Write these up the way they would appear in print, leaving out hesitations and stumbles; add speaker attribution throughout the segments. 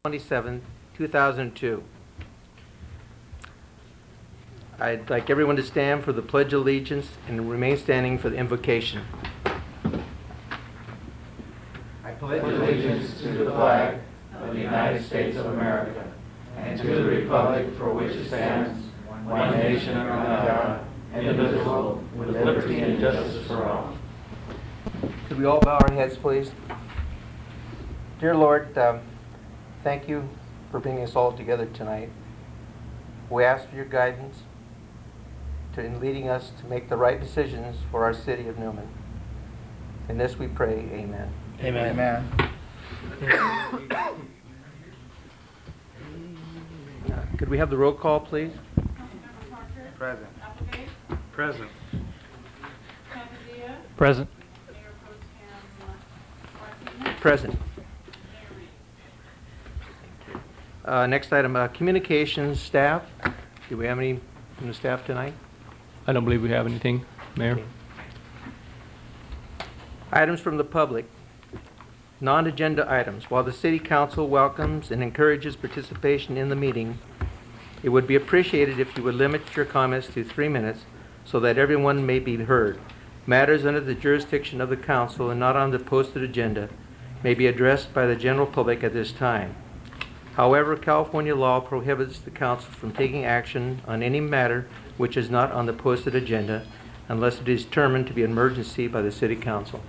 Speaker 1: 27, 2002. I'd like everyone to stand for the Pledge of Allegiance and remain standing for the invocation.
Speaker 2: I pledge allegiance to the flag of the United States of America and to the republic for which it stands, one nation under God, indivisible, with liberty and justice for all.
Speaker 1: Could we all bow our heads, please? Dear Lord, thank you for bringing us all together tonight. We ask for your guidance in leading us to make the right decisions for our city of Newman. In this we pray, amen.
Speaker 2: Amen.
Speaker 1: Could we have the roll call, please?
Speaker 2: Present.
Speaker 3: Present.
Speaker 1: Present. Present. Next item, communications staff. Do we have any from the staff tonight?
Speaker 3: I don't believe we have anything, Mayor.
Speaker 1: Okay. Items from the public. Non-agenda items. While the City Council welcomes and encourages participation in the meeting, it would be appreciated if you would limit your comments to 3 minutes so that everyone may be heard. Matters under the jurisdiction of the Council and not on the posted agenda may be addressed by the general public at this time. However, California law prohibits the Council from taking action on any matter which is not on the posted agenda unless it is determined to be an emergency by the City Council.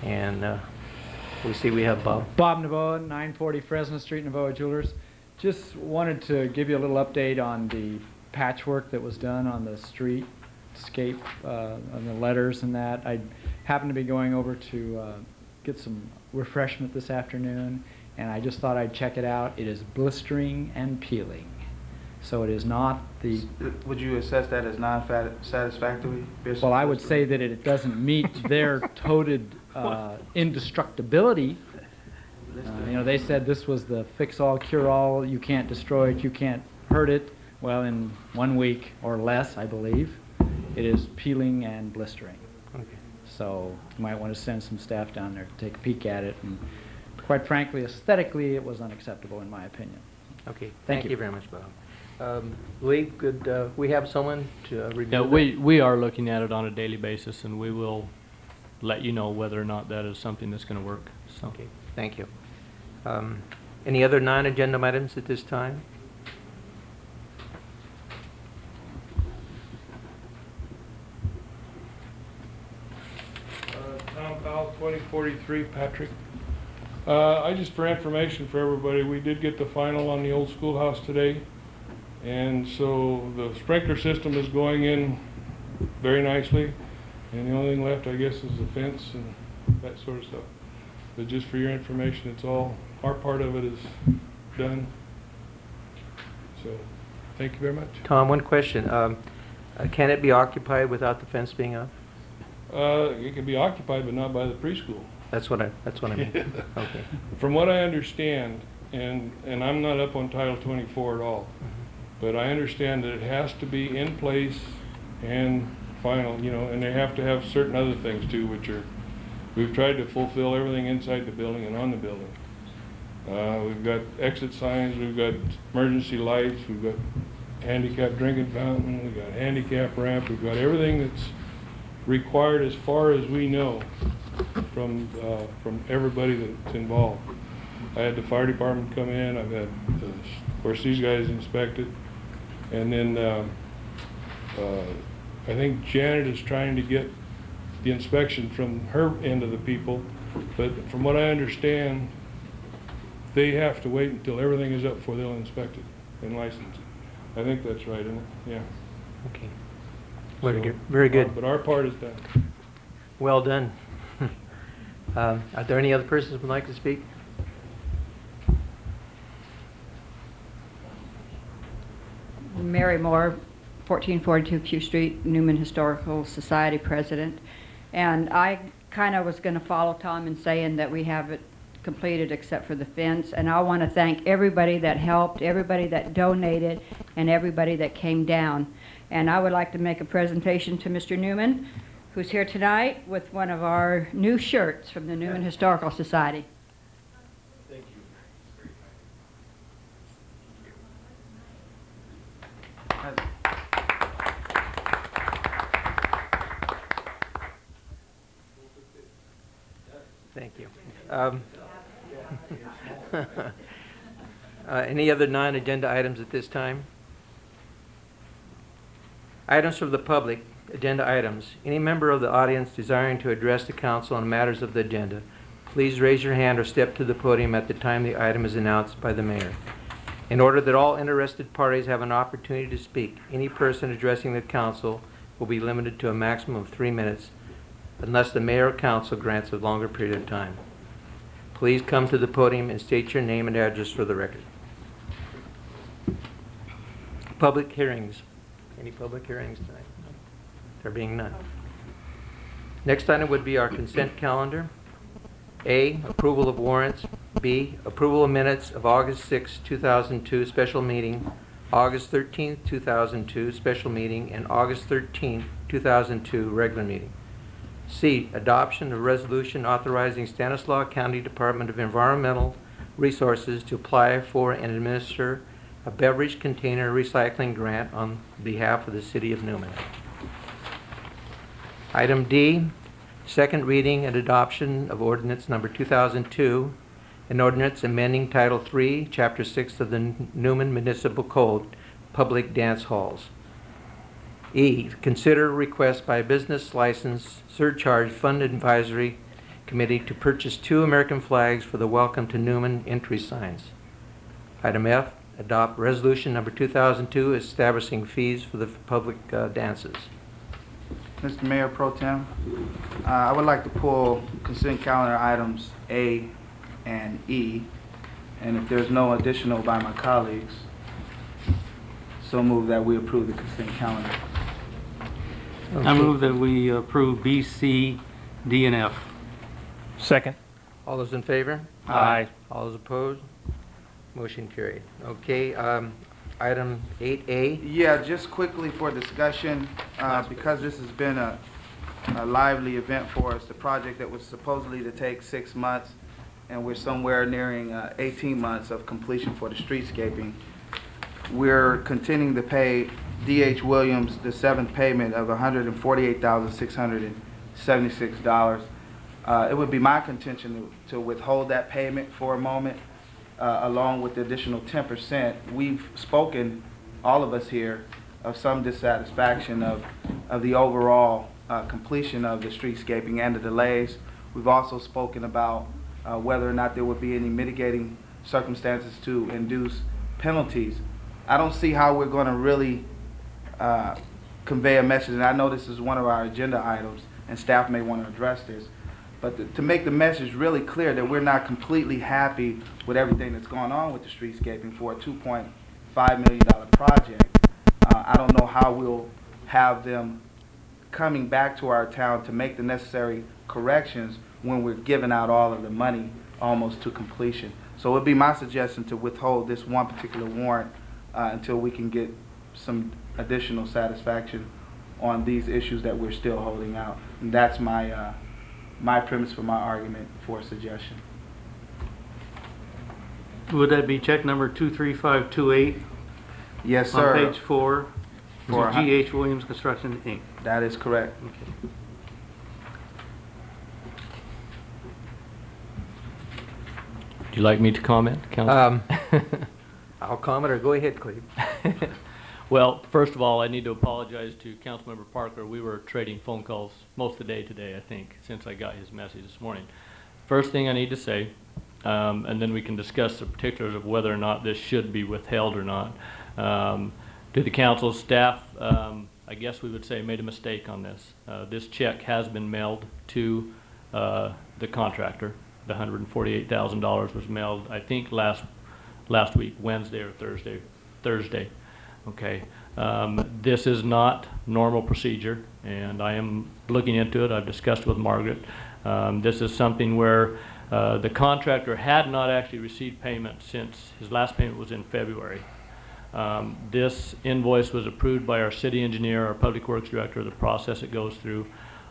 Speaker 1: And we see we have Bob.
Speaker 4: Bob Navoa, 940 Fresno Street, Navoa Jewelers. Just wanted to give you a little update on the patchwork that was done on the streetscape, on the letters and that. I happened to be going over to get some refreshment this afternoon, and I just thought I'd check it out. It is blistering and peeling. So it is not the...
Speaker 2: Would you assess that as non-satisfactory?
Speaker 4: Well, I would say that it doesn't meet their toted indestructibility. You know, they said this was the fix-all, cure-all, you can't destroy it, you can't hurt it. Well, in 1 week or less, I believe, it is peeling and blistering.
Speaker 1: Okay.
Speaker 4: So you might want to send some staff down there to take a peek at it. And quite frankly, aesthetically, it was unacceptable in my opinion.
Speaker 1: Okay.
Speaker 4: Thank
Speaker 1: Thank
Speaker 4: you.
Speaker 1: you very much, Bob. Lee, could we have someone to review
Speaker 3: Yeah,
Speaker 1: that?
Speaker 3: we are looking at it on a daily basis, and we will let you know whether or not that is something that's going to work. So.
Speaker 1: Okay, thank you. Any other non-agenda items at this time?
Speaker 5: Tom Powell, 2043 Patrick. Just for information for everybody, we did get the final on the old schoolhouse today. And so the sprinkler system is going in very nicely. And the only thing left, I guess, is the fence and that sort of stuff. But just for your information, it's all, our part of it is done. So, thank you very much.
Speaker 1: Tom, one question. Can it be occupied without the fence being up?
Speaker 5: It can be occupied, but not by the preschool.
Speaker 1: That's what I mean. Okay.
Speaker 5: From what I understand, and I'm not up on Title 24 at all, but I understand that it has to be in place and final, you know, and they have to have certain other things too, which are, we've tried to fulfill everything inside the building and on the building. We've got exit signs, we've got emergency lights, we've got handicap drinking fountain, we've got handicap ramp, we've got everything that's required as far as we know from everybody that's involved. I had the fire department come in, I've had, of course, these guys inspect it, and then I think Janet is trying to get the inspection from her end of the people, but from what I understand, they have to wait until everything is up before they'll inspect it and license it. I think that's right, isn't it? Yeah.
Speaker 1: Okay.
Speaker 5: So,
Speaker 1: Very good.
Speaker 5: But our part is done.
Speaker 1: Well done. Are there any other persons who would like to speak?
Speaker 6: Mary Moore, 1442 Q Street, Newman Historical Society President. And I kind of was going to follow Tom in saying that we have it completed except for the fence. And I want to thank everybody that helped, everybody that donated, and everybody that came down. And I would like to make a presentation to Mr. Newman, who's here tonight with one of our new shirts from the Newman Historical Society.
Speaker 5: Thank you.
Speaker 1: Thank you. Any other non-agenda items at this time? Items from the public, agenda items. Any member of the audience desiring to address the council on matters of the agenda, please raise your hand or step to the podium at the time the item is announced by the mayor. In order that all interested parties have an opportunity to speak, any person addressing the council will be limited to a maximum of 3 minutes unless the mayor or council grants a longer period of time. Please come to the podium and state your name and address for the record. Public hearings. Any public hearings tonight? There being none. Next item would be our consent calendar. A, approval of warrants. B, approval of minutes of August 6, 2002 special meeting, August 13, 2002 special meeting, and August 13, 2002 regular meeting. C, adoption of resolution authorizing Stanislaus County Department of Environmental Resources to apply for and administer a beverage container recycling grant on behalf of the city of Newman. Item D, second reading and adoption of ordinance number 2002, an ordinance amending Title III, Chapter 6 of the Newman Municipal Code, Public Dance Halls. E, consider request by Business License Surcharge Fund Advisory Committee to purchase 2 American flags for the Welcome to Newman entry signs. Item F, adopt resolution number 2002 establishing fees for the public dances.
Speaker 2: Mr. Mayor Pro Tem, I would like to pull consent calendar items A and E, and if there's no additional by my colleagues, so move that we approve the consent calendar.
Speaker 7: I move that we approve B, C, D, and F.
Speaker 3: Second.
Speaker 1: All those in favor?
Speaker 7: Aye.
Speaker 1: All those opposed? Motion carried. Okay, item 8A.
Speaker 2: Yeah, just quickly for discussion, because this has been a lively event for us, the project that was supposedly to take 6 months, and we're somewhere nearing 18 months of completion for the streetscaping. We're continuing to pay D.H. Williams the 7th payment of $148,676. It would be my contention to withhold that payment for a moment, along with the additional 10%. We've spoken, all of us here, of some dissatisfaction of the overall completion of the streetscaping and the delays. We've also spoken about whether or not there would be any mitigating circumstances to induce penalties. I don't see how we're going to really convey a message, and I know this is one of our agenda items, and staff may want to address this, but to make the message really clear that we're not completely happy with everything that's going on with the streetscaping for a $2.5 million project. I don't know how we'll have them coming back to our town to make the necessary corrections when we're giving out all of the money almost to completion. So it would be my suggestion to withhold this one particular warrant until we can get some additional satisfaction on these issues that we're still holding out. And that's my my premise for my argument for suggestion.
Speaker 7: Would that be check number 23528
Speaker 2: Yes,
Speaker 7: on
Speaker 2: sir.
Speaker 7: page 4
Speaker 2: For
Speaker 7: for G.H. Williams Construction, Inc.?
Speaker 2: That is correct.
Speaker 7: Okay.
Speaker 3: Would you like me to comment, Council?
Speaker 1: I'll comment or go ahead, Cleve.
Speaker 3: Well, first of all, I need to apologize to Councilmember Parker. We were trading phone calls most of the day today, I think, since I got his message this morning. First thing I need to say, and then we can discuss the particulars of whether or not this should be withheld or not. To the council staff, I guess we would say made a mistake on this. This check has been mailed to the contractor. The $148,000 was mailed, I think, last week, Wednesday or Thursday. Okay. This is not normal procedure, and I am looking into it. I've discussed with Margaret. This is something where the contractor had not actually received payment since his last payment was in February. This invoice was approved by our city engineer, our public works director, the process it goes through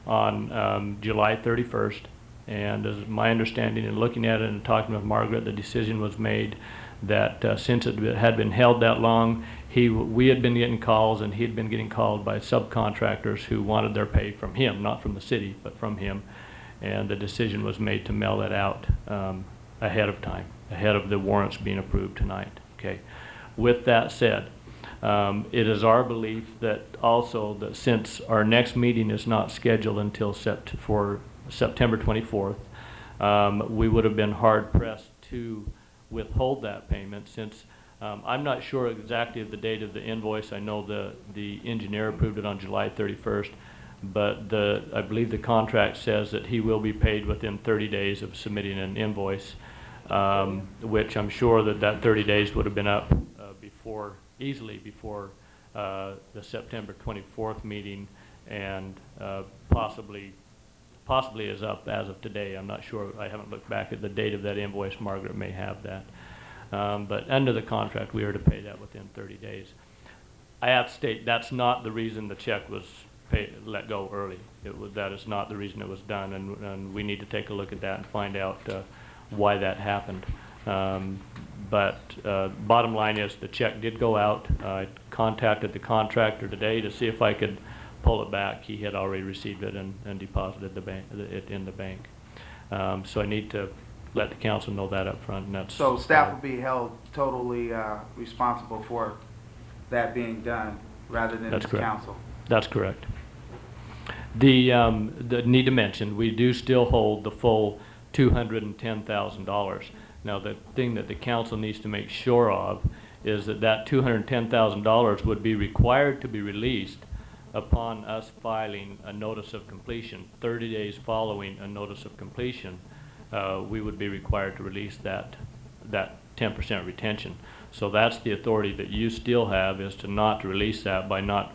Speaker 3: on July 31st. And as my understanding and looking at it and talking with Margaret, the decision was made that since it had been held that long, we had been getting calls and he had been getting called by subcontractors who wanted their pay from him, not from the city, but from him. and the decision was made to mail that out ahead of time, ahead of the warrants being approved tonight. Okay. With that said, it is our belief that also that since our next meeting is not scheduled until for September 24th, we would have been hard pressed to withhold that payment since I'm not sure exactly of the date of the invoice. I know the engineer approved it on July 31st, but I believe the contract says that he will be paid within 30 days of submitting an invoice, which I'm sure that 30 days would have been up easily before the September 24th meeting, and possibly is up as of today. I'm not sure. I haven't looked back at the date of that invoice. Margaret may have that. But under the contract, we are to pay that within 30 days. I have to state that's not the reason the check was let go early. That is not the reason it was done, and we need to take a look at that and find out why that happened. But bottom line is the check did go out. I contacted the contractor today to see if I could pull it back. He had already received it and deposited it in the bank. So I need to let the council know that up front. And that's,
Speaker 2: So staff will be held totally responsible for that being done rather than the
Speaker 3: That's correct.
Speaker 2: council?
Speaker 3: That's correct. The need to mention, we do still hold the full $210,000. Now, the thing that the council needs to make sure of is that $210,000 would be required to be released upon us filing a notice of completion. 30 days following a notice of completion, we would be required to release that 10% retention. So that's the authority that you still have, is to not release that by not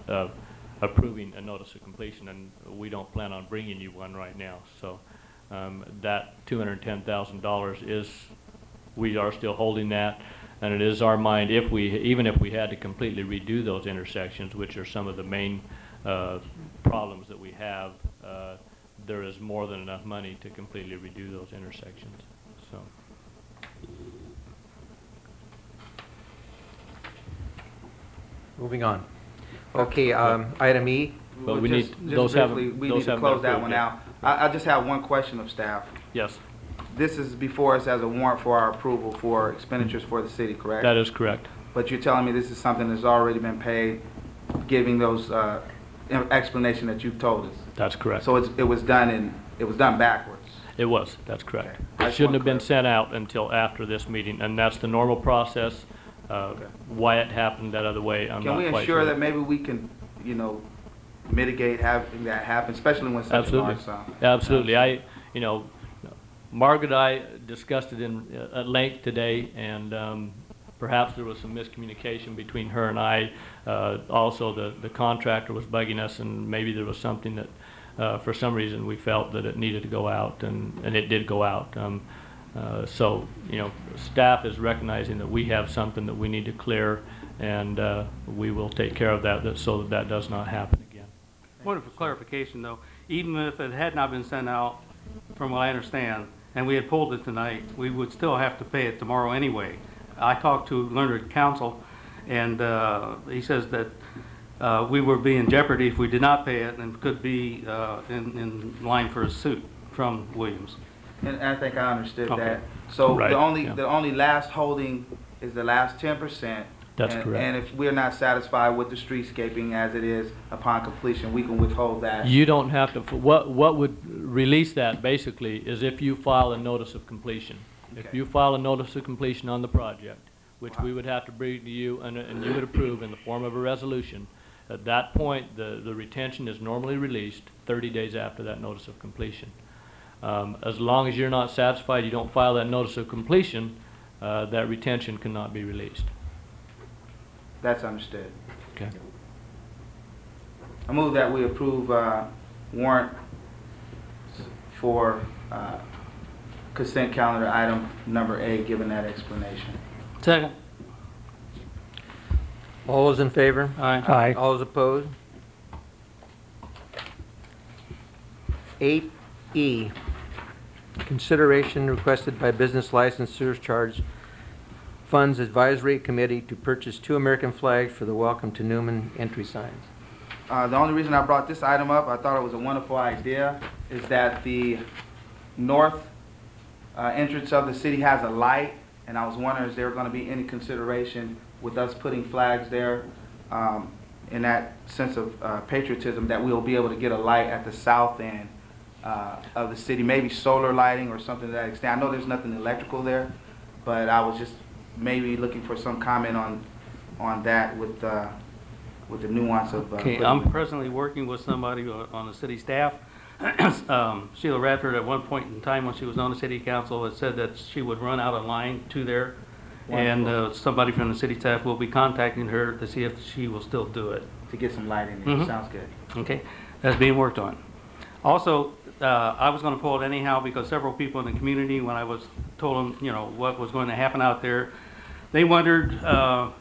Speaker 3: approving a notice of completion, and we don't plan on bringing you one right now. So that $210,000 is, we are still holding that, and it is our mind, even if we had to completely redo those intersections, which are some of the main problems that we have, there is more than enough money to completely redo those intersections. So.
Speaker 1: Moving on. Okay, item E.
Speaker 3: But
Speaker 2: Well,
Speaker 3: we
Speaker 2: just
Speaker 3: need, those
Speaker 2: briefly,
Speaker 3: haven't,
Speaker 2: we
Speaker 3: those
Speaker 2: need to
Speaker 3: haven't
Speaker 2: close
Speaker 3: been
Speaker 2: that
Speaker 3: approved
Speaker 2: one
Speaker 3: yet.
Speaker 2: out. I just have one question of staff.
Speaker 3: Yes,
Speaker 2: This is before us as a warrant for our approval for expenditures for the city, correct?
Speaker 3: that is correct.
Speaker 2: But you're telling me this is something that's already been paid, giving those explanation that you've told us.
Speaker 3: That's correct.
Speaker 2: So it was done backwards.
Speaker 3: It was, that's correct.
Speaker 2: Okay. I
Speaker 3: It
Speaker 2: just
Speaker 3: shouldn't
Speaker 2: want
Speaker 3: have been
Speaker 2: clar-
Speaker 3: sent out until after this meeting, and that's the normal process. Why it happened that other way, I'm
Speaker 2: Can
Speaker 3: not
Speaker 2: we
Speaker 3: quite
Speaker 2: ensure
Speaker 3: sure.
Speaker 2: that maybe we can, mitigate having that happen, especially when such a
Speaker 3: Absolutely.
Speaker 2: large sum?
Speaker 3: Absolutely. Margaret and I discussed it at length today, and perhaps there was some miscommunication between her and I. Also, the contractor was bugging us, and maybe there was something that, for some reason, we felt that it needed to go out, and it did go out. So, staff is recognizing that we have something that we need to clear, and we will take care of that so that does not happen again.
Speaker 7: Point of clarification, though, even if it had not been sent out, from what I understand, and we had pulled it tonight, we would still have to pay it tomorrow anyway. I talked to Learned Counsel, and he says that we would be in jeopardy if we did not pay it, and could be in line for a suit from Williams.
Speaker 2: And I think I understood
Speaker 7: Okay.
Speaker 2: that. So
Speaker 3: Right,
Speaker 2: the only
Speaker 3: yeah.
Speaker 2: last holding is the last 10%.
Speaker 3: That's
Speaker 2: and,
Speaker 3: correct.
Speaker 2: And if we're not satisfied with the streetscaping as it is upon completion, we can withhold that.
Speaker 3: You don't have to, what would release that basically is if you file a notice of completion. If
Speaker 2: Okay.
Speaker 3: you file a notice of completion on the project, which we would have to bring to you and you would approve in the form of a resolution, at that point, the retention is normally released 30 days after that notice of completion. As long as you're not satisfied, you don't file that notice of completion, that retention cannot be released.
Speaker 2: That's understood.
Speaker 3: Okay.
Speaker 2: I move that we approve warrant for consent calendar item number A, given that explanation.
Speaker 7: Second.
Speaker 1: All those in favor?
Speaker 7: Aye.
Speaker 1: All those opposed? 8E, consideration requested by Business License Surcharge Funds Advisory Committee to purchase 2 American flags for the Welcome to Newman entry signs.
Speaker 2: The only reason I brought this item up, I thought it was a wonderful idea, is that the north entrance of the city has a light, and I was wondering, is there going to be any consideration with us putting flags there in that sense of patriotism, that we'll be able to get a light at the south end of the city, maybe solar lighting or something to that extent. I know there's nothing electrical there, but I was just maybe looking for some comment on that with the nuance of.
Speaker 7: Okay, I'm presently working with somebody on the city staff. Sheila Radford, at one point in time when she was on the city council, had said that she would run out a line to there. And somebody from the city staff will be contacting her to see if she will still do it.
Speaker 2: To get some light in there.
Speaker 7: Mhm.
Speaker 2: Sounds good.
Speaker 7: Okay, that's being worked on. Also, I was going to pull it anyhow because several people in the community, when I was told them, you know, what was going to happen out there, they wondered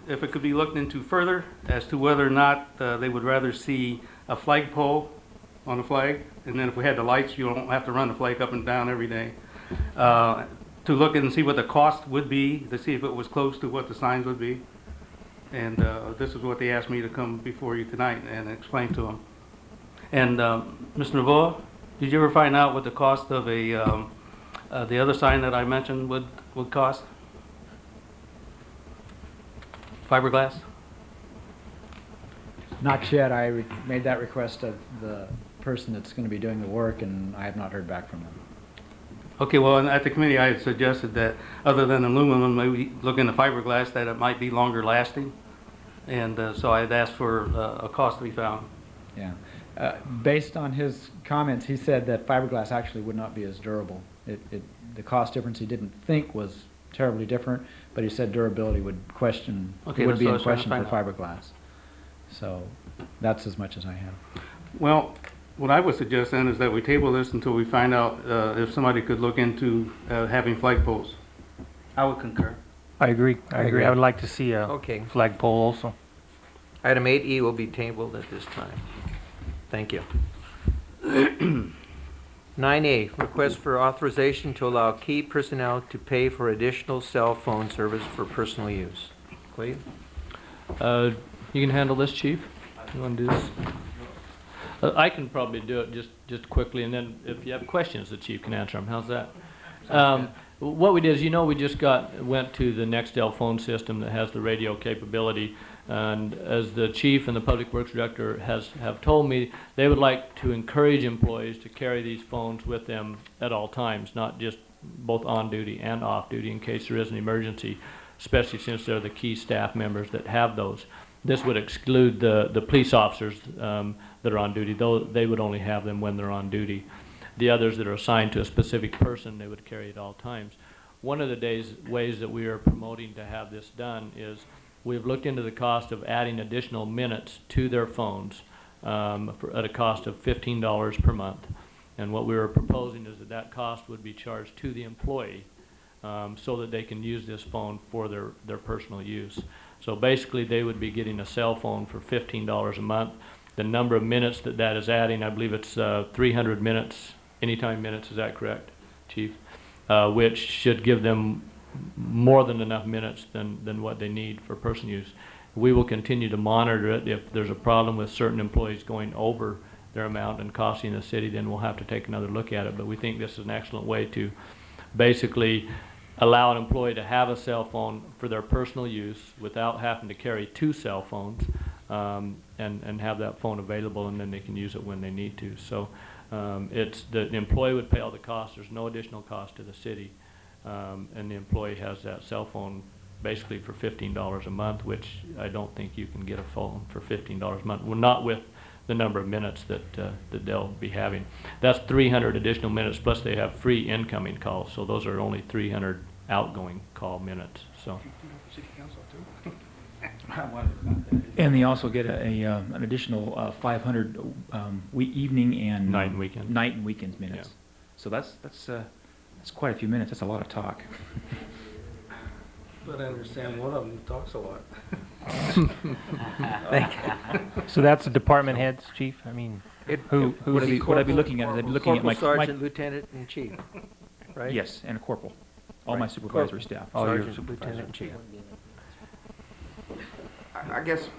Speaker 7: if it could be looked into further as to whether or not they would rather see a flagpole on the flag, and then if we had the lights, you don't have to run the flag up and down every day. To look and see what the cost would be, to see if it was close to what the signs would be. And this is what they asked me to come before you tonight and explain to them. And Mr. Novoa, did you ever find out what the cost of the other sign that I mentioned would cost? Fiberglass?
Speaker 4: Not yet. I made that request of the person that's going to be doing the work, and I have not heard back from them.
Speaker 7: Okay, well, at the committee, I had suggested that other than aluminum, maybe look into fiberglass, that it might be longer lasting. And so I had asked for a cost to be found.
Speaker 4: Yeah. Based on his comments, he said that fiberglass actually would not be as durable. The cost difference he didn't think was terribly different, but he said durability would be
Speaker 7: Okay, that's
Speaker 4: in
Speaker 7: what I was trying to
Speaker 4: question for
Speaker 7: find
Speaker 4: fiberglass. So that's as much as I have.
Speaker 7: Well, what I would suggest then is that we table this until we find out if somebody could look into having flagpoles.
Speaker 2: I would concur.
Speaker 8: I agree. I
Speaker 1: agree.
Speaker 8: agree. I would like to see a
Speaker 1: Okay.
Speaker 8: flagpole also.
Speaker 1: Item 8E will be tabled at this time. Thank you. 9A, request for authorization to allow key personnel to pay for additional cell phone service for personal use. Cleve?
Speaker 3: You can handle this, Chief? You want to do this? I can probably do it just quickly, and then if you have questions, the Chief can answer them. How's that? What we did is, you know, we just went to the Nextel phone system that has the radio capability, and as the Chief and the Public Works Director have told me, they would like to encourage employees to carry these phones with them at all times, not just both on duty and off duty in case there is an emergency, especially since they're the key staff members that have those. This would exclude the police officers that are on duty, though they would only have them when they're on duty. The others that are assigned to a specific person, they would carry at all times. One of the ways that we are promoting to have this done is we've looked into the cost of adding additional minutes to their phones at a cost of $15 per month. And what we were proposing is that cost would be charged to the employee so that they can use this phone for their personal use. So basically, they would be getting a cell phone for $15 a month. The number of minutes that is adding, I believe it's 300 minutes, anytime minutes, is that correct, Chief? Which should give them more than enough minutes than what they need for personal use. We will continue to monitor it. If there's a problem with certain employees going over their amount and costing the city, then we'll have to take another look at it. But we think this is an excellent way to basically allow an employee to have a cell phone for their personal use without having to carry two cell phones and have that phone available, and then they can use it when they need to. So it's the employee would pay all the costs. There's no additional cost to the city, and the employee has that cell phone basically for $15 a month, which I don't think you can get a phone for $15 a month. Well, not with the number of minutes that they'll be having. That's 300 additional minutes, plus they have free incoming calls, so those are only 300 outgoing call minutes. So.
Speaker 9: And they also get an additional 500 evening and
Speaker 3: Night and weekend.
Speaker 9: night and weekends minutes.
Speaker 3: Yeah.
Speaker 9: So that's quite a few minutes. That's a lot of talk.
Speaker 7: But I understand one of them talks a lot.
Speaker 1: Thank you.
Speaker 8: So that's the department heads, Chief? I mean, who
Speaker 9: Would I be looking at? I'd be looking at my
Speaker 1: Corporal, Sergeant, Lieutenant, and Chief, right?
Speaker 9: yes, and a corporal. All my
Speaker 1: Right.
Speaker 9: supervisory staff.
Speaker 8: all your
Speaker 1: Sergeant, Lieutenant, and Chief.
Speaker 2: I guess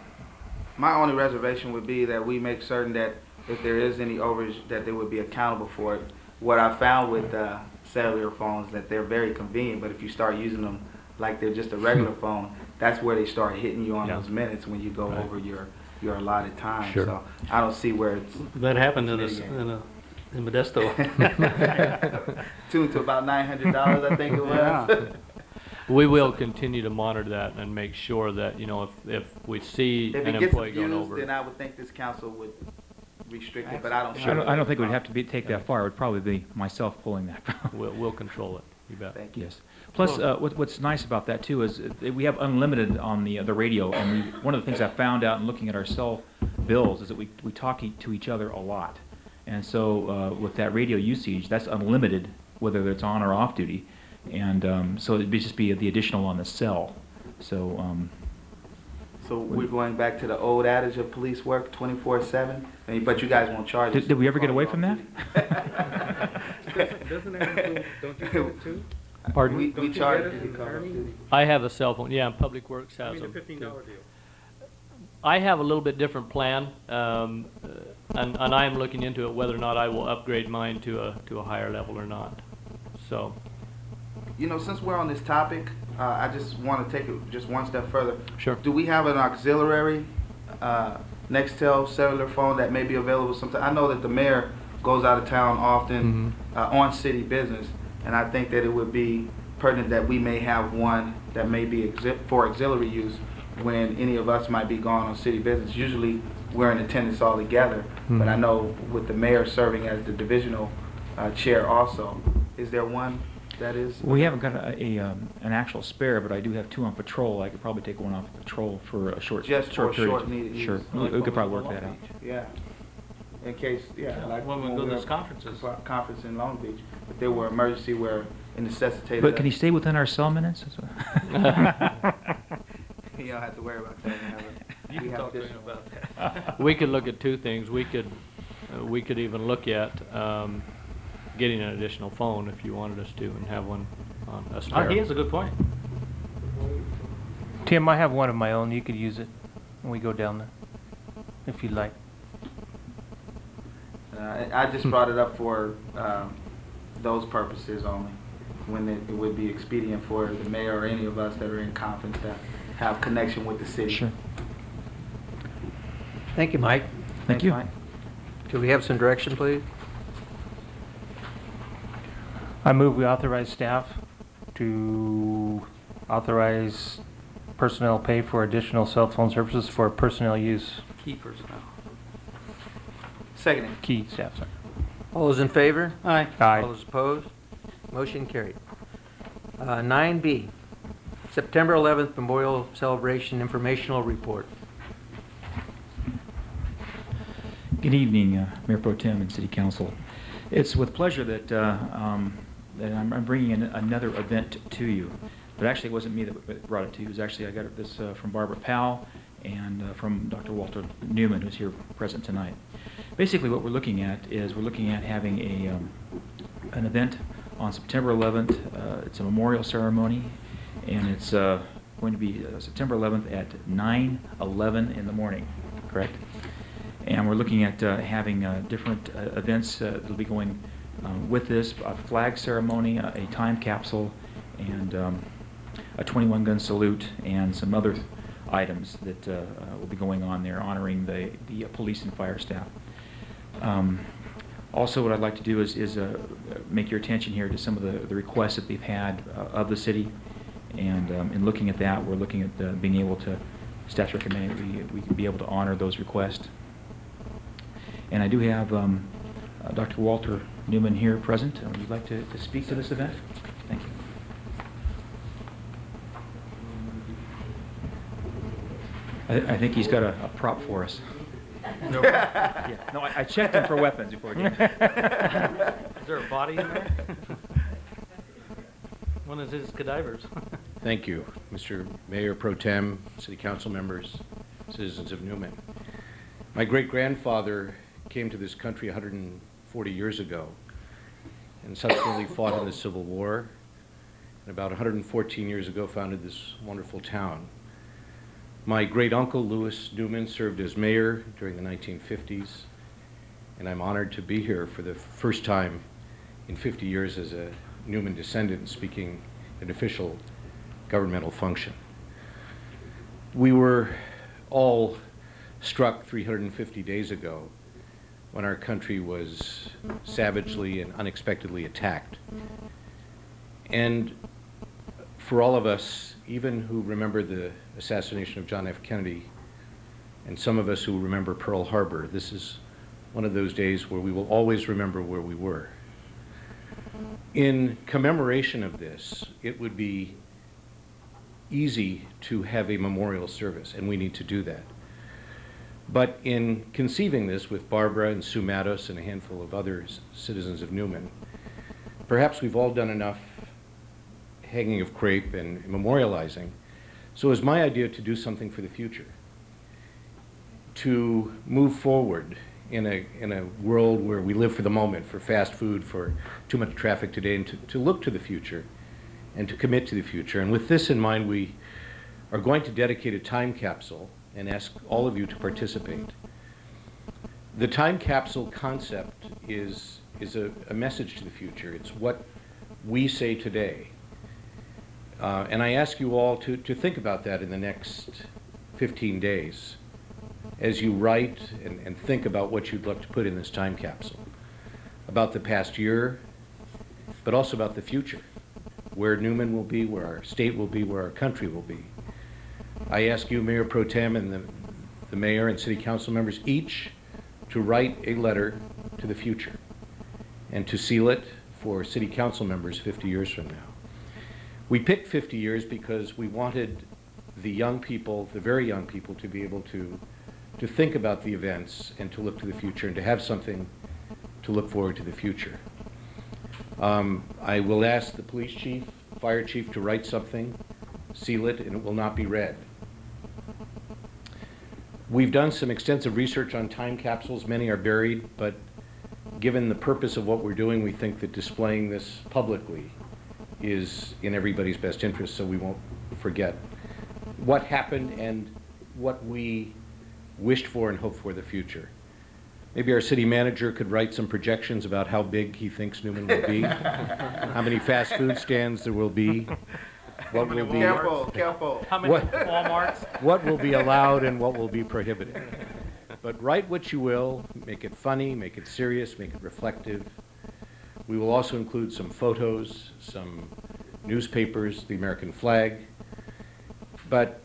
Speaker 2: my only reservation would be that we make certain that if there is any overage, that they would be accountable for it. what I found with cellular phones, that they're very convenient, but if you start using them like they're just a regular phone, that's where they start hitting you on
Speaker 3: Yeah.
Speaker 2: those minutes when you go
Speaker 3: Right.
Speaker 2: over your allotted time.
Speaker 3: Sure.
Speaker 2: So I don't see where it's
Speaker 7: That happened in Modesto.
Speaker 2: tuned to about $900, I think it was.
Speaker 7: Yeah.
Speaker 3: We will continue to monitor that and make sure that, if we see
Speaker 2: If
Speaker 3: an
Speaker 2: it gets
Speaker 3: employee going
Speaker 2: abused,
Speaker 3: over.
Speaker 2: then I would think this council would restrict it, but I don't.
Speaker 9: I don't think it would have to take that far. It would probably be myself pulling that.
Speaker 3: We'll control it, you bet.
Speaker 2: Thank you.
Speaker 9: Yes. Plus, what's nice about that too is we have unlimited on the radio, and one of the things I found out in looking at our cell bills is that we talk to each other a lot, and so with that radio usage, that's unlimited whether it's on or off duty, and so it'd just be the additional on the cell. So
Speaker 2: So we're going back to the old adage of police work 24/7, but you guys won't charge us.
Speaker 9: did we ever get away from that?
Speaker 7: Doesn't that include, don't you get it too?
Speaker 3: Pardon?
Speaker 2: We charge if you call off duty.
Speaker 3: I have a cell phone, yeah, and Public Works
Speaker 7: I
Speaker 3: has
Speaker 7: mean, the
Speaker 3: them.
Speaker 7: $15
Speaker 3: too.
Speaker 7: deal.
Speaker 3: I have a little bit different plan, and I am looking into it whether or not I will upgrade mine to a higher level or not. So,
Speaker 2: You know, since we're on this topic, I just want to take it just one step further.
Speaker 3: sure.
Speaker 2: Do we have an auxiliary Nextel cellular phone that may be available sometime? I know that the mayor goes out of town often on city business, and I think that it would be pertinent that we may have one that may be for auxiliary use when any of us might be gone on city business. Usually we're in attendance all together, but I know with the mayor serving as the divisional chair also, is there one that is?
Speaker 9: We haven't got an actual spare, but I do have two on patrol. I could probably take one off patrol for a short
Speaker 2: Just for a
Speaker 9: period.
Speaker 2: short needed use.
Speaker 9: Sure, we could probably work that out.
Speaker 2: Yeah. In case, yeah, like
Speaker 7: When we go to
Speaker 2: were
Speaker 7: those conferences.
Speaker 2: conference in Long Beach, if there were emergency where it necessitated.
Speaker 9: But can he stay within our cell minutes?
Speaker 2: You don't have to worry about that.
Speaker 7: You can talk to him about that.
Speaker 3: We could look at two things. We could even look at getting an additional phone if you wanted us to, and have one on a spare.
Speaker 7: He has a good point.
Speaker 8: Tim, I have one of my own. You could use it when we go down there, if you'd like.
Speaker 2: I just brought it up for those purposes only, when it would be expedient for the mayor or any of us that are in conference to have connection with the city.
Speaker 9: Sure.
Speaker 1: Thank you, Mike.
Speaker 9: Thank you.
Speaker 2: Mike.
Speaker 1: Could we have some direction, please?
Speaker 8: I move we authorize staff to authorize personnel pay for additional cell phone services for personnel use.
Speaker 7: Key personnel.
Speaker 2: Second.
Speaker 8: Key staff, sorry.
Speaker 1: All those in favor?
Speaker 7: Aye.
Speaker 8: Aye.
Speaker 1: All those opposed? Motion carried. 9B, September 11th Memorial Celebration Informational Report.
Speaker 9: Good evening, Mayor Pro Tem and City Council. It's with pleasure that I'm bringing in another event to you. But actually, it wasn't me that brought it to you. It was actually, I got this from Barbara Powell and from Dr. Walter Newman, who's here present tonight. Basically, what we're looking at is having an event on September 11th. It's a memorial ceremony, and it's going to be September 11th at 9:11 in the morning, correct? And we're looking at having different events that will be going with this, a flag ceremony, a time capsule, and a 21-gun salute, and some other items that will be going on there, honoring the police and fire staff. Also, what I'd like to do is make your attention here to some of the requests that they've had of the city, and in looking at that, we're looking at being able to, staff's recommending we can be able to honor those requests. And I do have Dr. Walter Newman here present. Would you like to speak to this event? Thank you. I think he's got a prop for us.
Speaker 7: No.
Speaker 9: Yeah. No, I checked him for weapons before he came.
Speaker 7: Is there a body in there? One of his cadavers.
Speaker 10: Thank you, Mr. Mayor Pro Tem, City Council members, citizens of Newman. My great-grandfather came to this country 140 years ago and subsequently fought in the Civil War, and about 114 years ago founded this wonderful town. My great-uncle, Louis Newman, served as mayor during the 1950s, and I'm honored to be here for the first time in 50 years as a Newman descendant speaking an official governmental function. We were all struck 350 days ago when our country was savagely and unexpectedly attacked. And for all of us, even who remember the assassination of John F. Kennedy, and some of us who remember Pearl Harbor, this is one of those days where we will always remember where we were. In commemoration of this, it would be easy to have a memorial service, and we need to do that. But in conceiving this with Barbara and Sue Matos and a handful of other citizens of Newman, perhaps we've all done enough hanging of crepe and memorializing. So it was my idea to do something for the future, to move forward in a world where we live for the moment, for fast food, for too much traffic today, and to look to the future and to commit to the future. And with this in mind, we are going to dedicate a time capsule and ask all of you to participate. The time capsule concept is a message to the future. It's what we say today. And I ask you all to think about that in the next 15 days as you write and think about what you'd like to put in this time capsule, about the past year, but also about the future, where Newman will be, where our state will be, where our country will be. I ask you, Mayor Pro Tem, and the mayor and city council members each to write a letter to the future and to seal it for city council members 50 years from now. We picked 50 years because we wanted the young people, the very young people, to be able to think about the events and to look to the future and to have something to look forward to the future. I will ask the police chief, fire chief to write something, seal it, and it will not be read. We've done some extensive research on time capsules. Many are buried, but given the purpose of what we're doing, we think that displaying this publicly is in everybody's best interest, so we won't forget what happened and what we wished for and hoped for the future. Maybe our city manager could write some projections about how big he thinks Newman will be, how many fast food stands there will be, what will be,
Speaker 2: Careful.
Speaker 3: How many Walmarts?
Speaker 10: what will be allowed and what will be prohibited. But write what you will, make it funny, make it serious, make it reflective. We will also include some photos, some newspapers, the American flag. But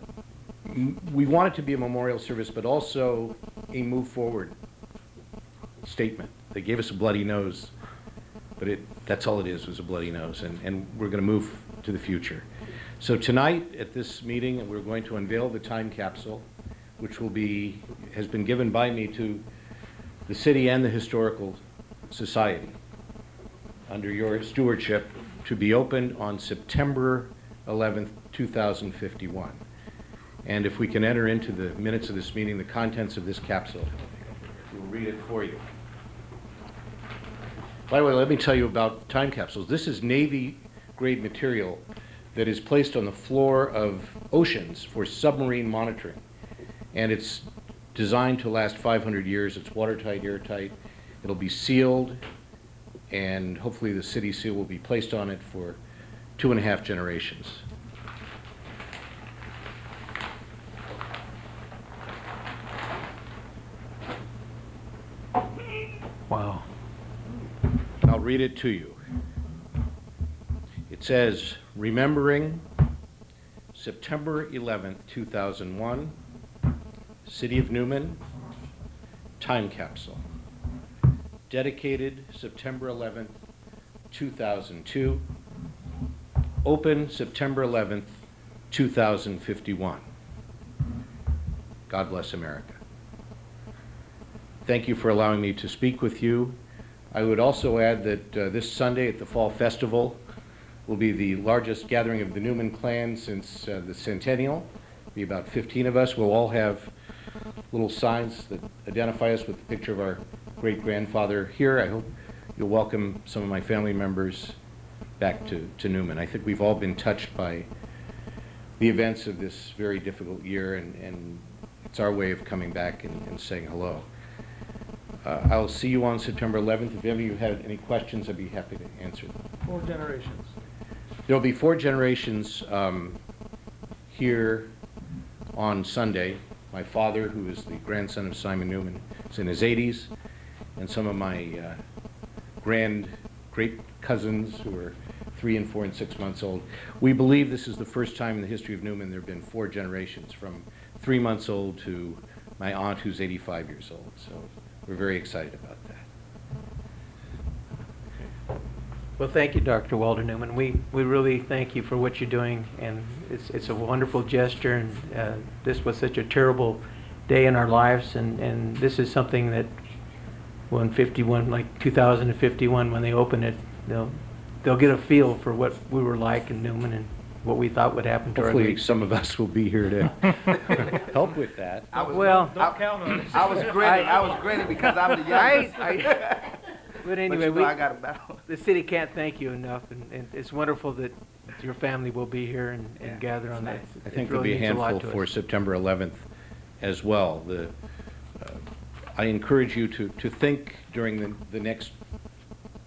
Speaker 10: we want it to be a memorial service, but also a move forward statement. They gave us a bloody nose, but that's all it is, was a bloody nose, and we're going to move to the future. So tonight at this meeting, we're going to unveil the time capsule, which has been given by me to the city and the Historical Society under your stewardship, to be opened on September 11th, 2051. And if we can enter into the minutes of this meeting, the contents of this capsule, we'll read it for you. By the way, let me tell you about time capsules. This is Navy-grade material that is placed on the floor of oceans for submarine monitoring. And it's designed to last 500 years. It's watertight, airtight. It'll be sealed, and hopefully the city seal will be placed on it for 2.5 generations.
Speaker 8: Wow.
Speaker 10: I'll read it to you. It says, remembering September 11th, 2001, City of Newman, time capsule. Dedicated September 11th, 2002. Open September 11th, 2051. God bless America. Thank you for allowing me to speak with you. I would also add that this Sunday at the Fall Festival will be the largest gathering of the Newman clan since the centennial. Be about 15 of us. We'll all have little signs that identify us with the picture of our great-grandfather here. I hope you'll welcome some of my family members back to Newman. I think we've all been touched by the events of this very difficult year, and it's our way of coming back and saying hello. I'll see you on September 11th. If any of you have any questions, I'd be happy to answer them.
Speaker 8: 4 generations.
Speaker 10: There'll be 4 generations here on Sunday. My father, who is the grandson of Simon Newman, is in his 80s, and some of my great cousins who are 3 and 4 and 6 months old. We believe this is the first time in the history of Newman there have been 4 generations, from 3 months old to my aunt who's 85 years old. So we're very excited about that.
Speaker 1: Well, thank you, Dr. Walter Newman. We really thank you for what you're doing, and it's a wonderful gesture, and this was such a terrible day in our lives, and this is something that when 51, like 2051, when they open it, they'll get a feel for what we were like in Newman and what we thought would happen to our
Speaker 10: Hopefully
Speaker 1: league.
Speaker 10: some of us will be here to help with that.
Speaker 1: Well,
Speaker 8: Don't count on it.
Speaker 2: I was grinning because I'm the youngest.
Speaker 1: But anyway,
Speaker 2: But you know, I got a battle.
Speaker 1: the city can't thank you enough, and it's wonderful that your family will be here and gather on that.
Speaker 10: I think
Speaker 1: It
Speaker 10: there'll
Speaker 1: really
Speaker 10: be a
Speaker 1: means lot
Speaker 10: handful
Speaker 1: to
Speaker 10: for
Speaker 1: us.
Speaker 10: September 11th as well. I encourage you to think during the next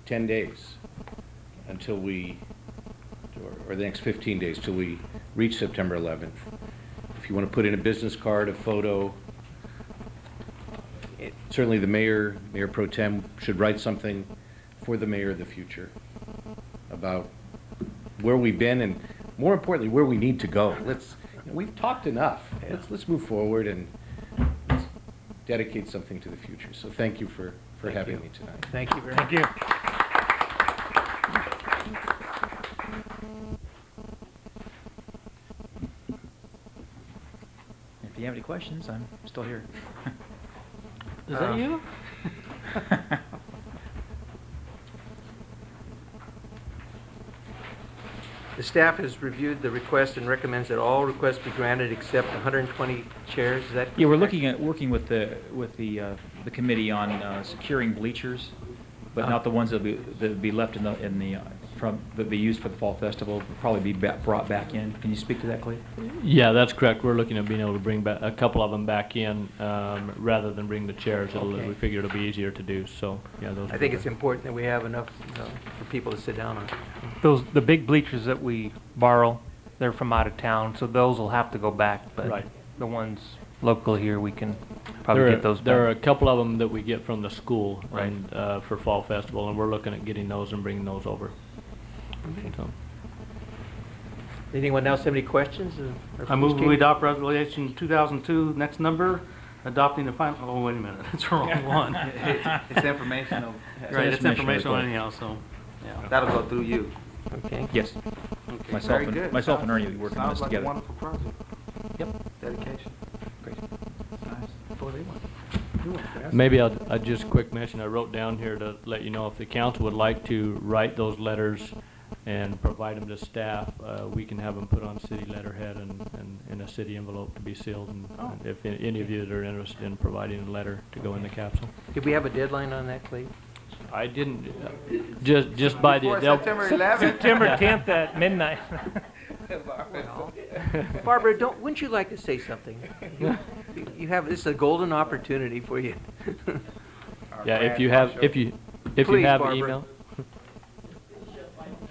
Speaker 10: 10 days until or the next 15 days till we reach September 11th. If you want to put in a business card, a photo, certainly the Mayor Pro Tem should write something for the mayor of the future about where we've been and, more importantly, where we need to go. We've talked enough. Let's move forward and let's dedicate something to the future. So thank you for having me tonight.
Speaker 1: Thank you very much.
Speaker 8: Thank you.
Speaker 9: If you have any questions, I'm still here.
Speaker 3: Is that you?
Speaker 1: The staff has reviewed the request and recommends that all requests be granted except 120 chairs. Is that
Speaker 9: Yeah, we're
Speaker 1: correct?
Speaker 9: looking at working with the committee on securing bleachers, but not the ones that'll be left that'll be used for the fall festival. Will probably be brought back in. Can you speak to that, Clay?
Speaker 3: Yeah, that's correct. We're looking at being able to bring back a couple of them back in rather than bring the chairs.
Speaker 1: Okay.
Speaker 3: We figure it'll be easier to do. So yeah, those.
Speaker 1: I think it's important that we have enough for people to sit down on.
Speaker 8: The big bleachers that we borrow, they're from out of town, so those will have to go back. But
Speaker 3: Right.
Speaker 8: the ones local here, we can probably get those back.
Speaker 3: There are a couple of them that we get from the school
Speaker 8: Right.
Speaker 3: and, for fall festival, and we're looking at getting those and bringing those over. So,
Speaker 1: Anyone else have any questions?
Speaker 7: I move we adopt resolution 2002, next number, adopting the final, oh, wait a minute, it's the wrong one.
Speaker 2: It's informational.
Speaker 7: Right, it's
Speaker 9: informational
Speaker 7: informational
Speaker 9: report.
Speaker 7: anyhow, so, yeah.
Speaker 2: That'll go through you.
Speaker 1: Okay.
Speaker 9: Yes.
Speaker 7: Okay.
Speaker 9: Myself
Speaker 2: Very good.
Speaker 9: myself and Ernie will be working on this
Speaker 2: Sounds like a
Speaker 9: together.
Speaker 2: wonderful project.
Speaker 9: Yep.
Speaker 2: Dedication.
Speaker 9: Great.
Speaker 3: Maybe I'll just quick mention, I wrote down here to let you know if the council would like to write those letters and provide them to staff, we can have them put on city letterhead and in a city envelope to be sealed. And if any of you that are interested in providing a letter to go in the capsule.
Speaker 1: Did we have a deadline on that, Clay?
Speaker 3: I didn't, just by the,
Speaker 2: Before
Speaker 3: they'll-
Speaker 2: September 11th.
Speaker 8: September 10th at midnight.
Speaker 1: Barbara, wouldn't you like to say something? This is a golden opportunity for you.
Speaker 3: yeah, if you have
Speaker 1: Please,
Speaker 3: have
Speaker 1: Barbara.
Speaker 3: email,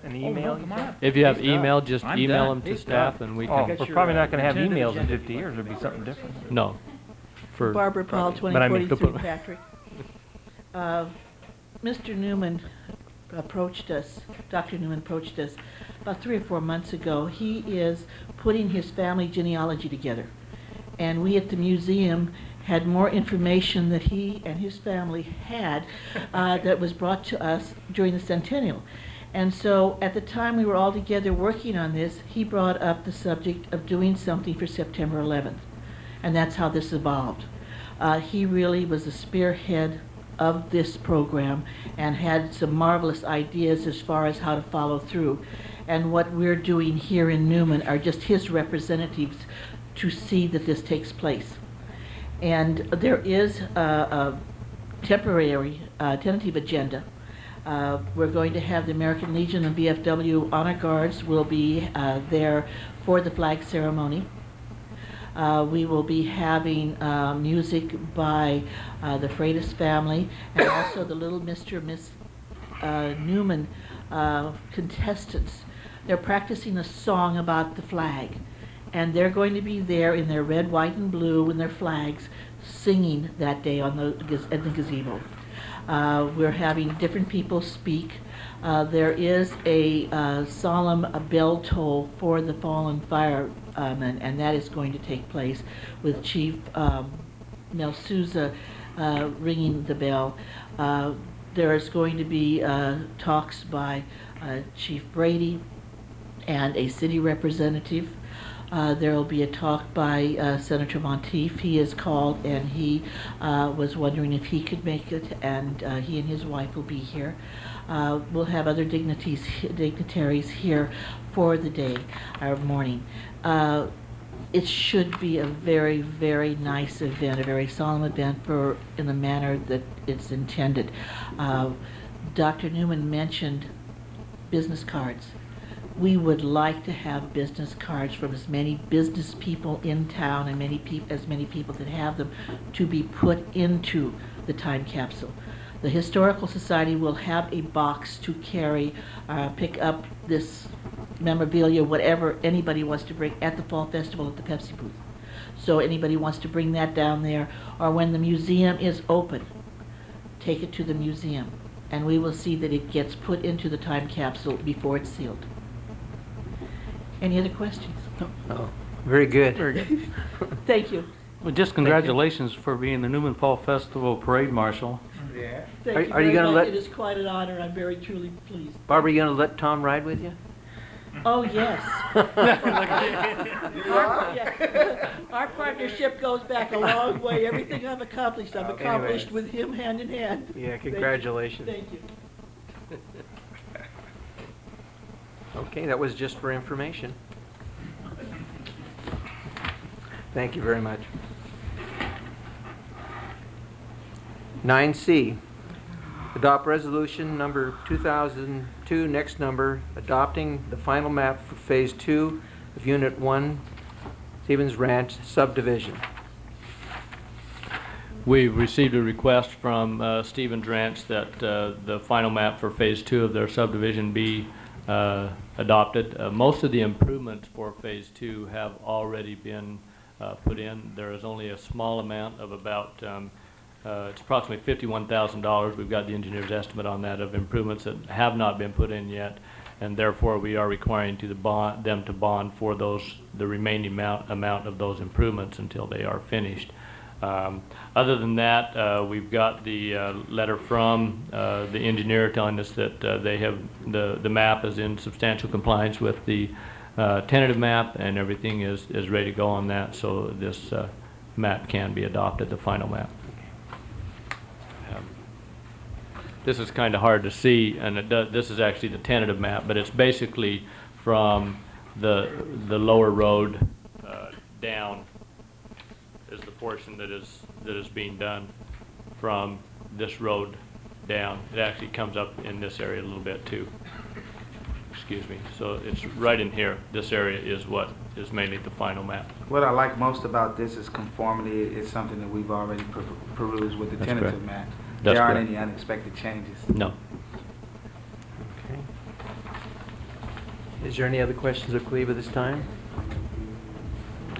Speaker 8: An email?
Speaker 9: Come on up.
Speaker 3: if you have
Speaker 9: He's done.
Speaker 3: email, just
Speaker 9: I'm
Speaker 3: email
Speaker 9: done.
Speaker 3: them to
Speaker 9: He's
Speaker 3: staff
Speaker 9: done.
Speaker 3: and we
Speaker 8: Oh,
Speaker 3: can,
Speaker 9: got
Speaker 8: we're
Speaker 9: your,
Speaker 8: probably not going to have
Speaker 9: tentative
Speaker 8: emails in
Speaker 9: agenda.
Speaker 8: 50 years. It'll be something different.
Speaker 3: no. For
Speaker 11: Barbara Paul,
Speaker 3: probably.
Speaker 8: But I mean-
Speaker 11: 2043 Patrick. Mr. Newman approached us, Dr. Newman approached us about 3 or 4 months ago. He is putting his family genealogy together. And we at the museum had more information that he and his family had that was brought to us during the centennial. And so at the time we were all together working on this, he brought up the subject of doing something for September 11th. And that's how this evolved. He really was the spearhead of this program and had some marvelous ideas as far as how to follow through. And what we're doing here in Newman are just his representatives to see that this takes place. And there is a temporary, tentative agenda. We're going to have the American Legion and VFW Honor Guards will be there for the flag ceremony. We will be having music by the Freitas family and also the Little Mr. and Miss Newman contestants. They're practicing a song about the flag, and they're going to be there in their red, white, and blue and their flags singing that day on at the gazebo. We're having different people speak. There is a solemn bell toll for the fallen firemen, and that is going to take place with Chief Mel Souza ringing the bell. There is going to be talks by Chief Brady and a city representative. There will be a talk by Senator Monteith. He is called, and he was wondering if he could make it, and he and his wife will be here. We'll have other dignitaries here for the day, or morning. It should be a very, very nice event, a very solemn event in the manner that it's intended. Dr. Newman mentioned business cards. We would like to have business cards from as many business people in town and as many people that have them to be put into the time capsule. The Historical Society will have a box to carry, pick up this memorabilia, whatever anybody wants to bring at the Fall Festival at the Pepsi booth. So anybody wants to bring that down there, or when the museum is open, take it to the museum, and we will see that it gets put into the time capsule before it's sealed. Any other questions? No.
Speaker 1: Oh, very good.
Speaker 7: Very good.
Speaker 11: Thank you.
Speaker 7: Well, just congratulations for being the Newman Fall Festival Parade Marshal.
Speaker 2: Yeah.
Speaker 11: Thank
Speaker 1: Are
Speaker 11: you
Speaker 1: you
Speaker 11: very
Speaker 1: gonna
Speaker 11: much.
Speaker 1: let-
Speaker 11: It is quite an honor. I'm very truly pleased.
Speaker 1: Barbara, you going to let Tom ride with you?
Speaker 11: Oh, yes. Our partnership goes back a long way. Everything I've accomplished
Speaker 1: Anyways.
Speaker 11: with him hand in hand.
Speaker 1: Yeah,
Speaker 11: congratulations. Thank you.
Speaker 1: Okay, that was just for information. Thank you very much. 9C, adopt resolution number 2002, next number, adopting the final map for Phase 2 of Unit 1, Stevens Ranch subdivision.
Speaker 3: We've received a request from Stevens Ranch that the final map for Phase 2 of their subdivision be adopted. Most of the improvements for Phase 2 have already been put in. There is only a small amount of about, it's approximately $51,000. We've got the engineer's estimate on that of improvements that have not been put in yet, and therefore we are requiring them to bond for the remaining amount of those improvements until they are finished. Other than that, we've got the letter from the engineer telling us that they have the map is in substantial compliance with the tentative map, and everything is ready to go on that, so this map can be adopted, the final map. This is kind of hard to see, and this is actually the tentative map, but it's basically from the lower road down is the portion that is being done from this road down. It actually comes up in this area a little bit too. Excuse me. So it's right in here. This area is what is mainly the final map.
Speaker 2: What I like most about this is conformity. It's something that we've already perused with the
Speaker 3: That's
Speaker 2: tentative
Speaker 3: correct.
Speaker 2: map.
Speaker 3: That's
Speaker 2: There aren't
Speaker 3: correct.
Speaker 2: any unexpected changes.
Speaker 3: No.
Speaker 1: Okay. Is there any other questions of Cleve at this time?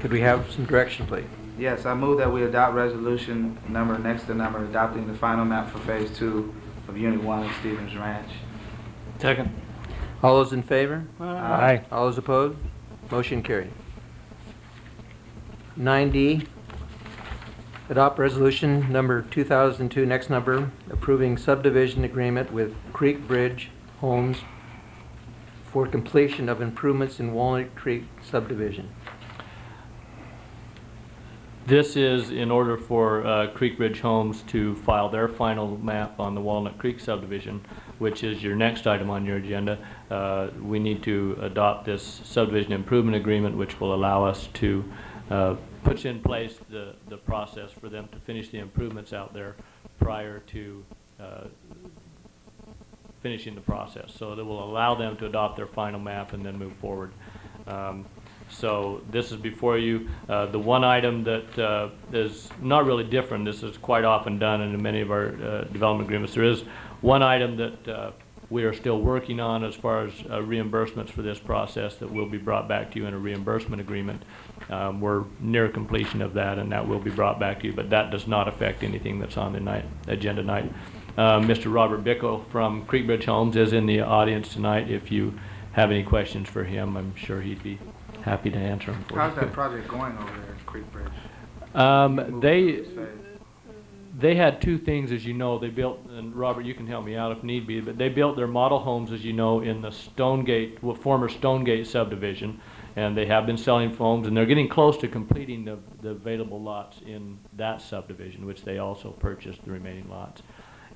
Speaker 1: Could we have some direction, please?
Speaker 2: Yes, I move that we adopt resolution number next to number adopting the final map for Phase 2 of Unit 1 of Stevens Ranch.
Speaker 3: Second.
Speaker 1: All those in favor?
Speaker 8: Aye.
Speaker 1: All those opposed? Motion carried. 9D, adopt resolution number 2002, next number, approving subdivision agreement with Creek Bridge Homes for completion of improvements in Walnut Creek subdivision.
Speaker 3: This is in order for Creek Ridge Homes to file their final map on the Walnut Creek subdivision, which is your next item on your agenda. We need to adopt this subdivision improvement agreement, which will allow us to put in place the process for them to finish the improvements out there prior to finishing the process. So that will allow them to adopt their final map and then move forward. So this is before you. The one item that is not really different, this is quite often done in many of our development agreements. There is one item that we are still working on as far as reimbursements for this process that will be brought back to you in a reimbursement agreement. We're near completion of that, and that will be brought back to you, but that does not affect anything that's on the agenda tonight. Mr. Robert Bickle from Creekbridge Homes is in the audience tonight. If you have any questions for him, I'm sure he'd be happy to answer them for you.
Speaker 2: How's that project going over there in Creekbridge?
Speaker 3: They had two things, as you know. They built, and Robert, you can help me out if need be, but they built their model homes, as you know, in the Stonegate, former Stonegate subdivision, and they have been selling homes, and they're getting close to completing the available lots in that subdivision, which they also purchased the remaining lots.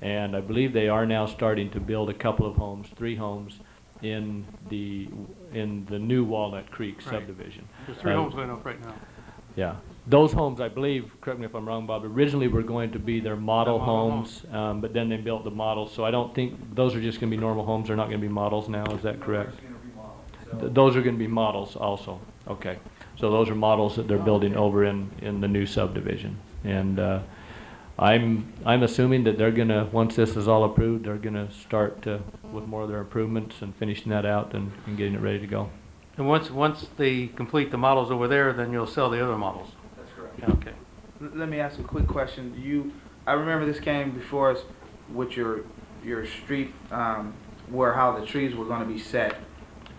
Speaker 3: And I believe they are now starting to build a couple of homes, 3 homes, in the new Walnut Creek subdivision.
Speaker 7: There's 3 homes going up right now.
Speaker 3: Yeah. Those homes, I believe, correct me if I'm wrong, Bob, originally were going to be their model homes, but then they built the models. So I don't think those are just going to be normal homes. They're not going to be models now. Is that correct? Those are going to be models also. Okay. So those are models that they're building over in the new subdivision. And I'm assuming that they're going to, once this is all approved, they're going to start with more of their improvements and finishing that out and getting it ready to go.
Speaker 7: And once they complete the models over there, then you'll sell the other models.
Speaker 2: That's correct.
Speaker 7: Yeah, okay.
Speaker 2: Let me ask a quick question. I remember this came before us with your street, where how the trees were going to be set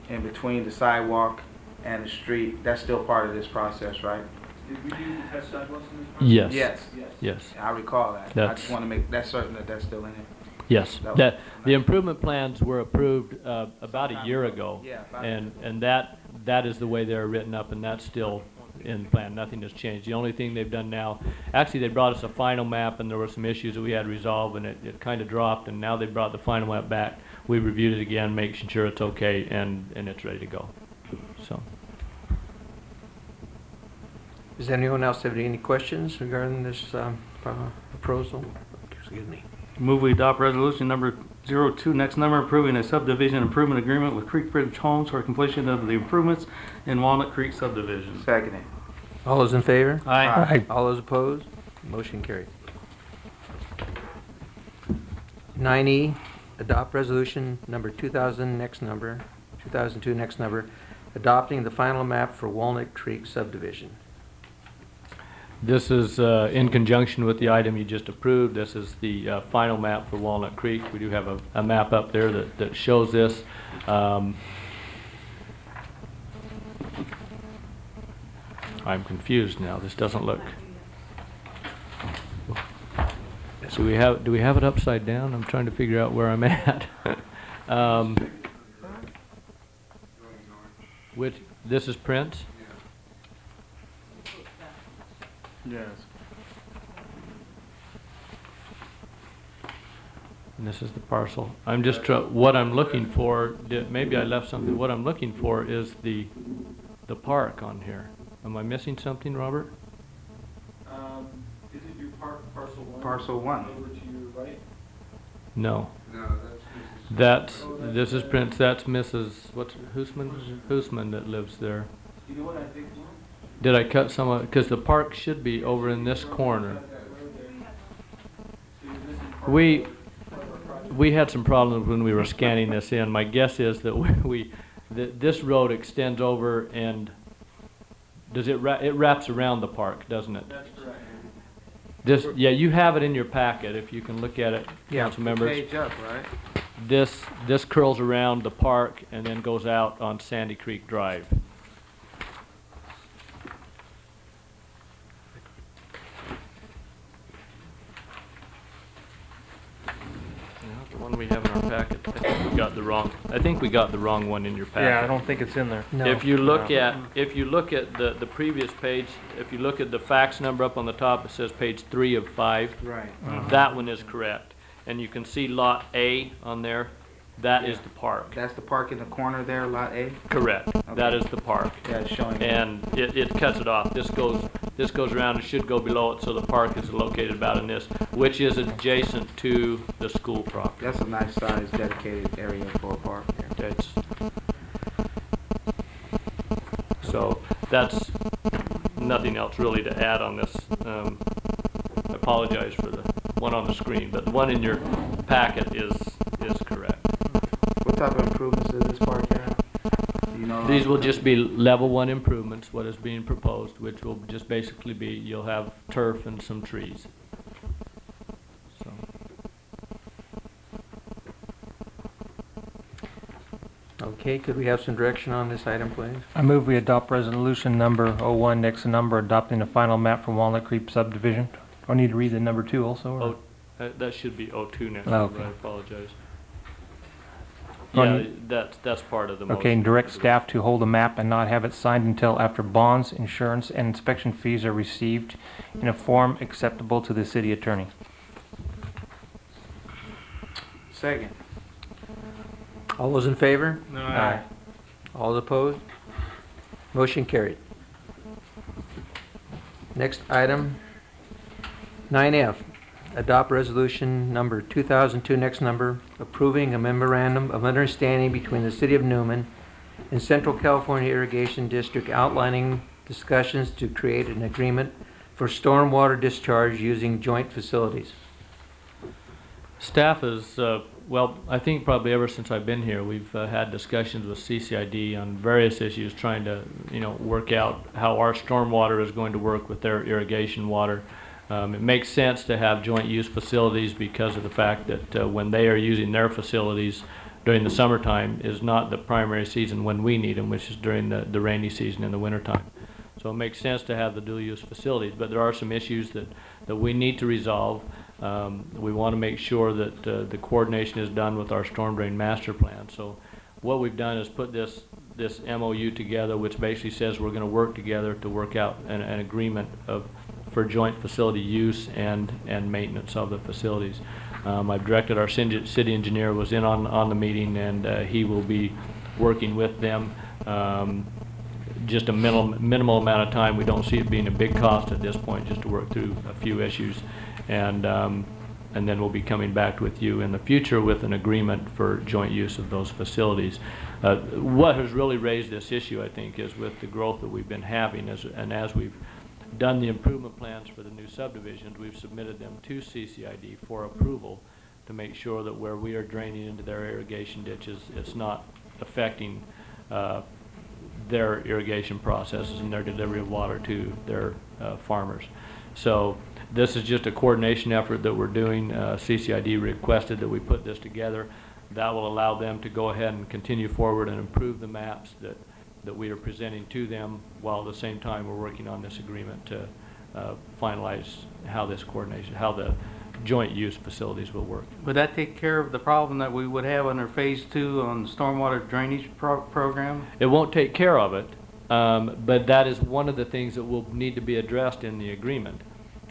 Speaker 2: in between the sidewalk and the street. That's still part of this process, right?
Speaker 9: Did we do the test sidewalks in this
Speaker 3: Yes.
Speaker 2: Yes.
Speaker 3: Yes.
Speaker 2: I recall that. I
Speaker 3: That's-
Speaker 2: just want to make that certain that that's still in it.
Speaker 3: Yes,
Speaker 2: That-
Speaker 3: the improvement plans were approved about a year ago,
Speaker 2: Yeah, about-
Speaker 3: and that is the way they're written up, and that's still in the plan. Nothing has changed. The only thing they've done now, actually, they brought us a final map, and there were some issues that we had to resolve, and it kind of dropped, and now they brought the final map back. We reviewed it again, making sure it's okay, and it's ready to go. So.
Speaker 1: Does anyone else have any questions regarding this proposal? Excuse me.
Speaker 7: Move we adopt resolution number 02, next number, approving a subdivision improvement agreement with Creekbridge Homes for completion of the improvements in Walnut Creek subdivision.
Speaker 2: Second it.
Speaker 1: All those in favor?
Speaker 7: Aye.
Speaker 1: All those opposed? Motion carried. 9E, adopt resolution number 2002, next number, adopting the final map for Walnut Creek subdivision.
Speaker 3: This is in conjunction with the item you just approved. This is the final map for Walnut Creek. We do have a map up there that shows this. I'm confused now. This doesn't look. So do we have it upside down? I'm trying to figure out where I'm at. This is Prince?
Speaker 2: Yes.
Speaker 3: And this is the parcel. I'm just what I'm looking for, maybe I left something. What I'm looking for is the park on here. Am I missing something, Robert?
Speaker 9: Is it your parcel 1?
Speaker 2: Parcel 1.
Speaker 9: Over to your right?
Speaker 3: No.
Speaker 2: No,
Speaker 3: This is Prince. That's Mrs. Hoosman that lives there.
Speaker 9: You know what I think?
Speaker 3: Did I cut some of it? Because the park should be over in this corner. We had some problems when we were scanning this in. My guess is that this road extends over and it wraps around the park, doesn't it?
Speaker 9: That's correct.
Speaker 3: Yeah, you have it in your packet if you can look at it, council members.
Speaker 2: Page up, right?
Speaker 3: This curls around the park and then goes out on Sandy Creek Drive. The one we have in our packet, I think we got the wrong one in your packet.
Speaker 8: Yeah, I don't think it's in there.
Speaker 1: No.
Speaker 3: If you look at the previous page, if you look at the fax number up on the top, it says page 3 of 5.
Speaker 2: Right.
Speaker 3: That one is correct. And you can see lot A on there. That is the park.
Speaker 2: That's the park in the corner there, lot A?
Speaker 3: Correct. That is the park.
Speaker 2: Yeah, it's showing.
Speaker 3: And it cuts it off. This goes around and should go below it, so the park is located about in this, which is adjacent to the school property.
Speaker 2: That's a nice size dedicated area for a park.
Speaker 3: It's So that's nothing else really to add on this. I apologize for the one on the screen, but the one in your packet is correct.
Speaker 2: What type of improvements does this park have? Do you know?
Speaker 3: These will just be level 1 improvements, what is being proposed, which will just basically be, you'll have turf and some trees. So,
Speaker 1: Okay, could we have some direction on this item, please?
Speaker 8: I move we adopt resolution number 01, next to number, adopting the final map for Walnut Creek subdivision. Do I need to read the number 2 also? Or?
Speaker 3: that should be 02 next.
Speaker 8: Oh, okay.
Speaker 3: I apologize.
Speaker 8: Oh,
Speaker 3: Yeah, that's part of the motion.
Speaker 8: Okay, and direct staff to hold a map and not have it signed until after bonds, insurance, and inspection fees are received in a form acceptable to the city attorney.
Speaker 2: Second.
Speaker 1: All those in favor?
Speaker 8: Aye.
Speaker 1: All opposed? Motion carried. Next item, 9F, adopt resolution number 2002, next number, approving a memorandum of understanding between the City of Newman and Central California Irrigation District outlining discussions to create an agreement for stormwater discharge using joint facilities.
Speaker 3: Staff is, well, I think probably ever since I've been here, we've had discussions with CCID on various issues, trying to, work out how our stormwater is going to work with their irrigation water. It makes sense to have joint use facilities because of the fact that when they are using their facilities during the summertime is not the primary season when we need them, which is during the rainy season in the wintertime. So it makes sense to have the dual use facilities, but there are some issues that we need to resolve. We want to make sure that the coordination is done with our storm drain master plan. So what we've done is put this MOU together, which basically says we're going to work together to work out an agreement for joint facility use and maintenance of the facilities. I've directed our city engineer was in on the meeting, and he will be working with them. Just a minimal amount of time. We don't see it being a big cost at this point, just to work through a few issues, and then we'll be coming back with you in the future with an agreement for joint use of those facilities. What has really raised this issue, I think, is with the growth that we've been having, as we've done the improvement plans for the new subdivisions, we've submitted them to CCID for approval to make sure that where we are draining into their irrigation ditches, it's not affecting their irrigation processes and their delivery of water to their farmers. So this is just a coordination effort that we're doing. CCID requested that we put this together. That will allow them to go ahead and continue forward and improve the maps that we are presenting to them, while at the same time we're working on this agreement to finalize how this coordination, how the joint use facilities will work.
Speaker 7: Would that take care of the problem that we would have under phase 2 on the stormwater drainage program?
Speaker 3: It won't take care of it, but that is one of the things that will need to be addressed in the agreement.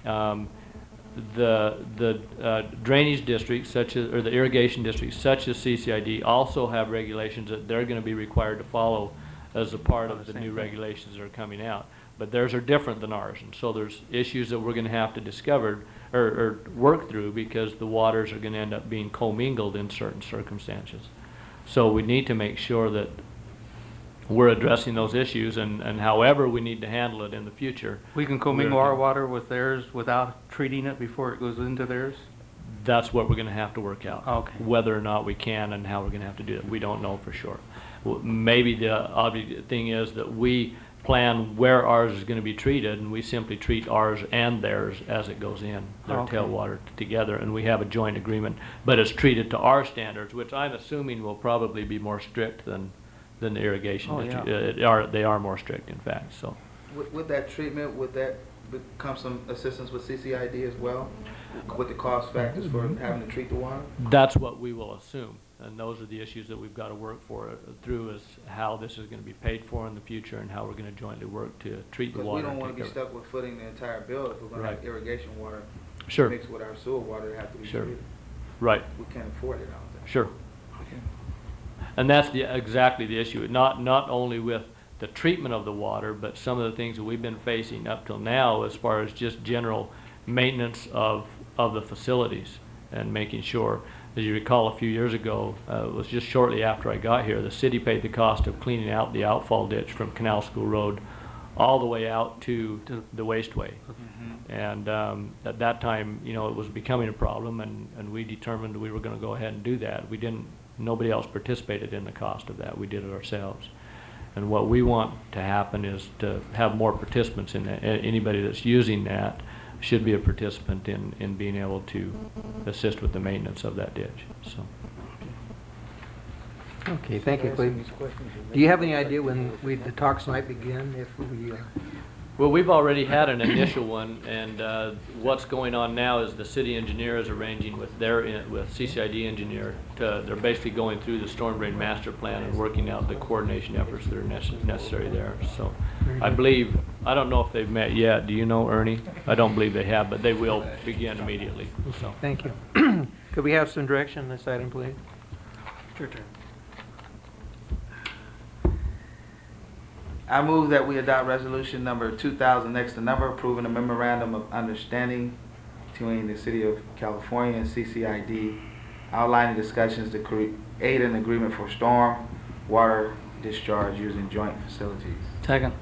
Speaker 3: The drainage districts, or the irrigation districts, such as CCID, also have regulations that they're going to be required to follow as a part of the new regulations that are coming out. But theirs are different than ours, and so there's issues that we're going to have to discover or work through, because the waters are going to end up being commingled in certain circumstances. So we need to make sure that we're addressing those issues, and however we need to handle it in the future.
Speaker 7: We can commingle our water with theirs without treating it before it goes into theirs?
Speaker 3: That's what we're going to have to work out.
Speaker 7: Okay.
Speaker 3: Whether or not we can and how we're going to have to do it, we don't know for sure. Maybe the obvious thing is that we plan where ours is going to be treated, and we simply treat ours and theirs as it goes in, their tailwater together, and we have a joint agreement, but it's treated to our standards, which I'm assuming will probably be more strict than the irrigation district. They are more strict, in fact. So
Speaker 2: With that treatment, would that become some assistance with CCID as well? With the cost factors for having to treat the water?
Speaker 3: that's what we will assume, and those are the issues that we've got to work through, is how this is going to be paid for in the future and how we're going to jointly work to treat the
Speaker 2: Because
Speaker 3: water.
Speaker 2: we don't want to be stuck with footing the entire bill if we're going to have irrigation water
Speaker 3: Sure.
Speaker 2: mixed with our sewer water that have to be
Speaker 3: Sure.
Speaker 2: treated.
Speaker 3: Right.
Speaker 2: We can't afford it all the
Speaker 3: Sure. And that's exactly the issue. Not only with the treatment of the water, but some of the things that we've been facing up till now, as far as just general maintenance of the facilities, and making sure As you recall, a few years ago, it was just shortly after I got here, the city paid the cost of cleaning out the outfall ditch from Canal School Road all the way out to the wasteway. And at that time, you know, it was becoming a problem, and we determined we were going to go ahead and do that. Nobody else participated in the cost of that. We did it ourselves. And what we want to happen is to have more participants in that. Anybody that's using that should be a participant in being able to assist with the maintenance of that ditch. So.
Speaker 1: Okay, thank you, Cleve. Do you have any idea when the talks might begin? If we,
Speaker 3: Well, we've already had an initial one, and what's going on now is the city engineer is arranging with with CCID engineer. They're basically going through the storm drain master plan and working out the coordination efforts that are necessary there. So, I believe, I don't know if they've met yet. Do you know, Ernie? I don't believe they have, but they will begin immediately. So,
Speaker 1: thank you. Could we have some direction on this item, please?
Speaker 2: Your turn. I move that we adopt resolution number 2000 next to number approving a memorandum of understanding between the City of California and CCID outlining discussions to create an agreement for storm water discharge using joint facilities.
Speaker 7: Second.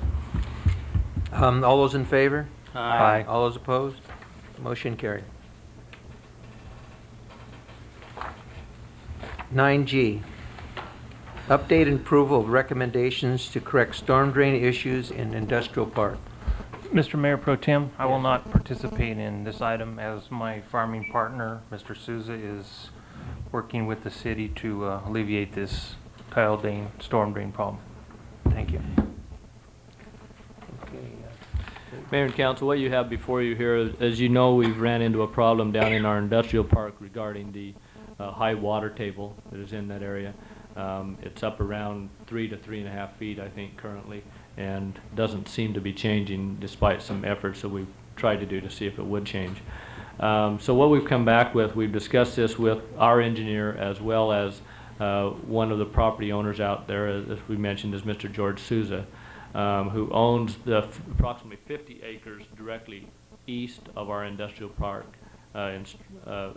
Speaker 1: All those in favor?
Speaker 7: Aye.
Speaker 1: All those opposed? Motion carried. 9G, update and approval of recommendations to correct storm drain issues in Industrial Park.
Speaker 8: Mr. Mayor Pro Tem, I will not participate in this item as my farming partner, Mr. Souza, is working with the city to alleviate this storm drain problem. Thank you.
Speaker 3: Mayor and Council, what you have before you here, as you know, we've ran into a problem down in our industrial park regarding the high water table that is in that area. It's up around 3 to 3.5 feet, I think, currently, and doesn't seem to be changing despite some efforts that we've tried to do to see if it would change. So what we've come back with, we've discussed this with our engineer as well as one of the property owners out there, as we mentioned, is Mr. George Souza, who owns the approximately 50 acres directly east of our industrial park,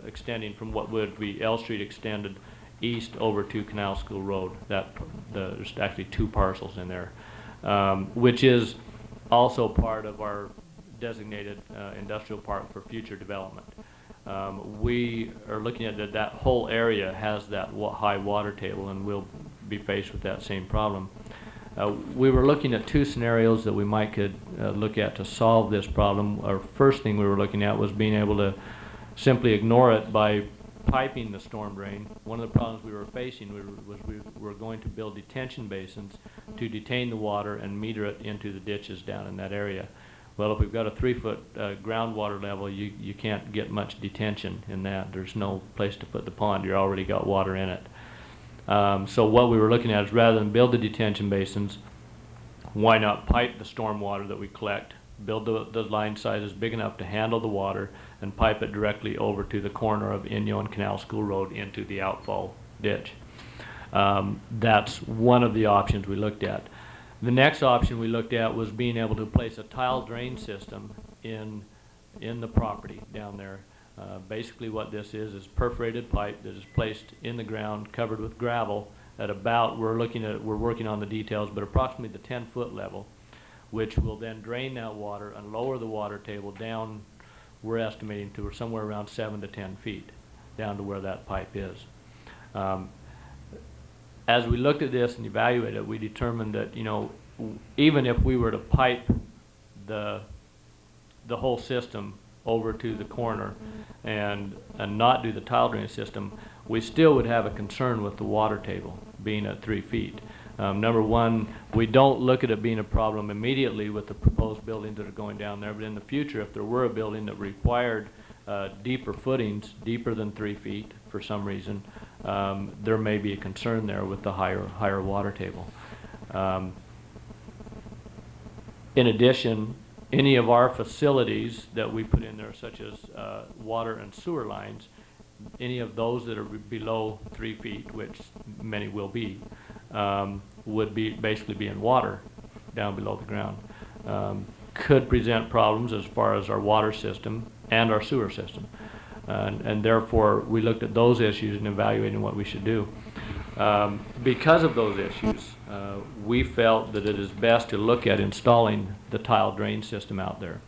Speaker 3: extending from what would be L Street extended east over to Canal School Road. There's actually 2 parcels in there, which is also part of our designated industrial park for future development. We are looking at that whole area has that high water table, and we'll be faced with that same problem. We were looking at 2 scenarios that we could look at to solve this problem. Our first thing we were looking at was being able to simply ignore it by piping the storm drain. One of the problems we were facing was we were going to build detention basins to detain the water and meter it into the ditches down in that area. Well, if we've got a 3-foot groundwater level, you can't get much detention in that. There's no place to put the pond. You've already got water in it. So what we were looking at is rather than build the detention basins, why not pipe the storm water that we collect, build the line sizes big enough to handle the water, and pipe it directly over to the corner of Inyo and Canal School Road into the outfall ditch. That's one of the options we looked at. The next option we looked at was being able to place a tile drain system in the property down there. Basically what this is perforated pipe that is placed in the ground, covered with gravel at about, we're working on the details, but approximately the 10-foot level, which will then drain that water and lower the water table down, we're estimating to somewhere around 7 to 10 feet down to where that pipe is. As we looked at this and evaluated it, we determined that, even if we were to pipe the whole system over to the corner and not do the tile drain system, we still would have a concern with the water table being at 3 feet. Number one, we don't look at it being a problem immediately with the proposed buildings that are going down there, but in the future, if there were a building that required deeper footings, deeper than 3 feet for some reason, there may be a concern there with the higher water table. In addition, any of our facilities that we put in there, such as water and sewer lines, any of those that are below 3 feet, which many will be, would basically be in water down below the ground. Could present problems as far as our water system and our sewer system. And therefore, we looked at those issues and evaluating what we should do. Because of those issues, we felt that it is best to look at installing the tile drain system out there.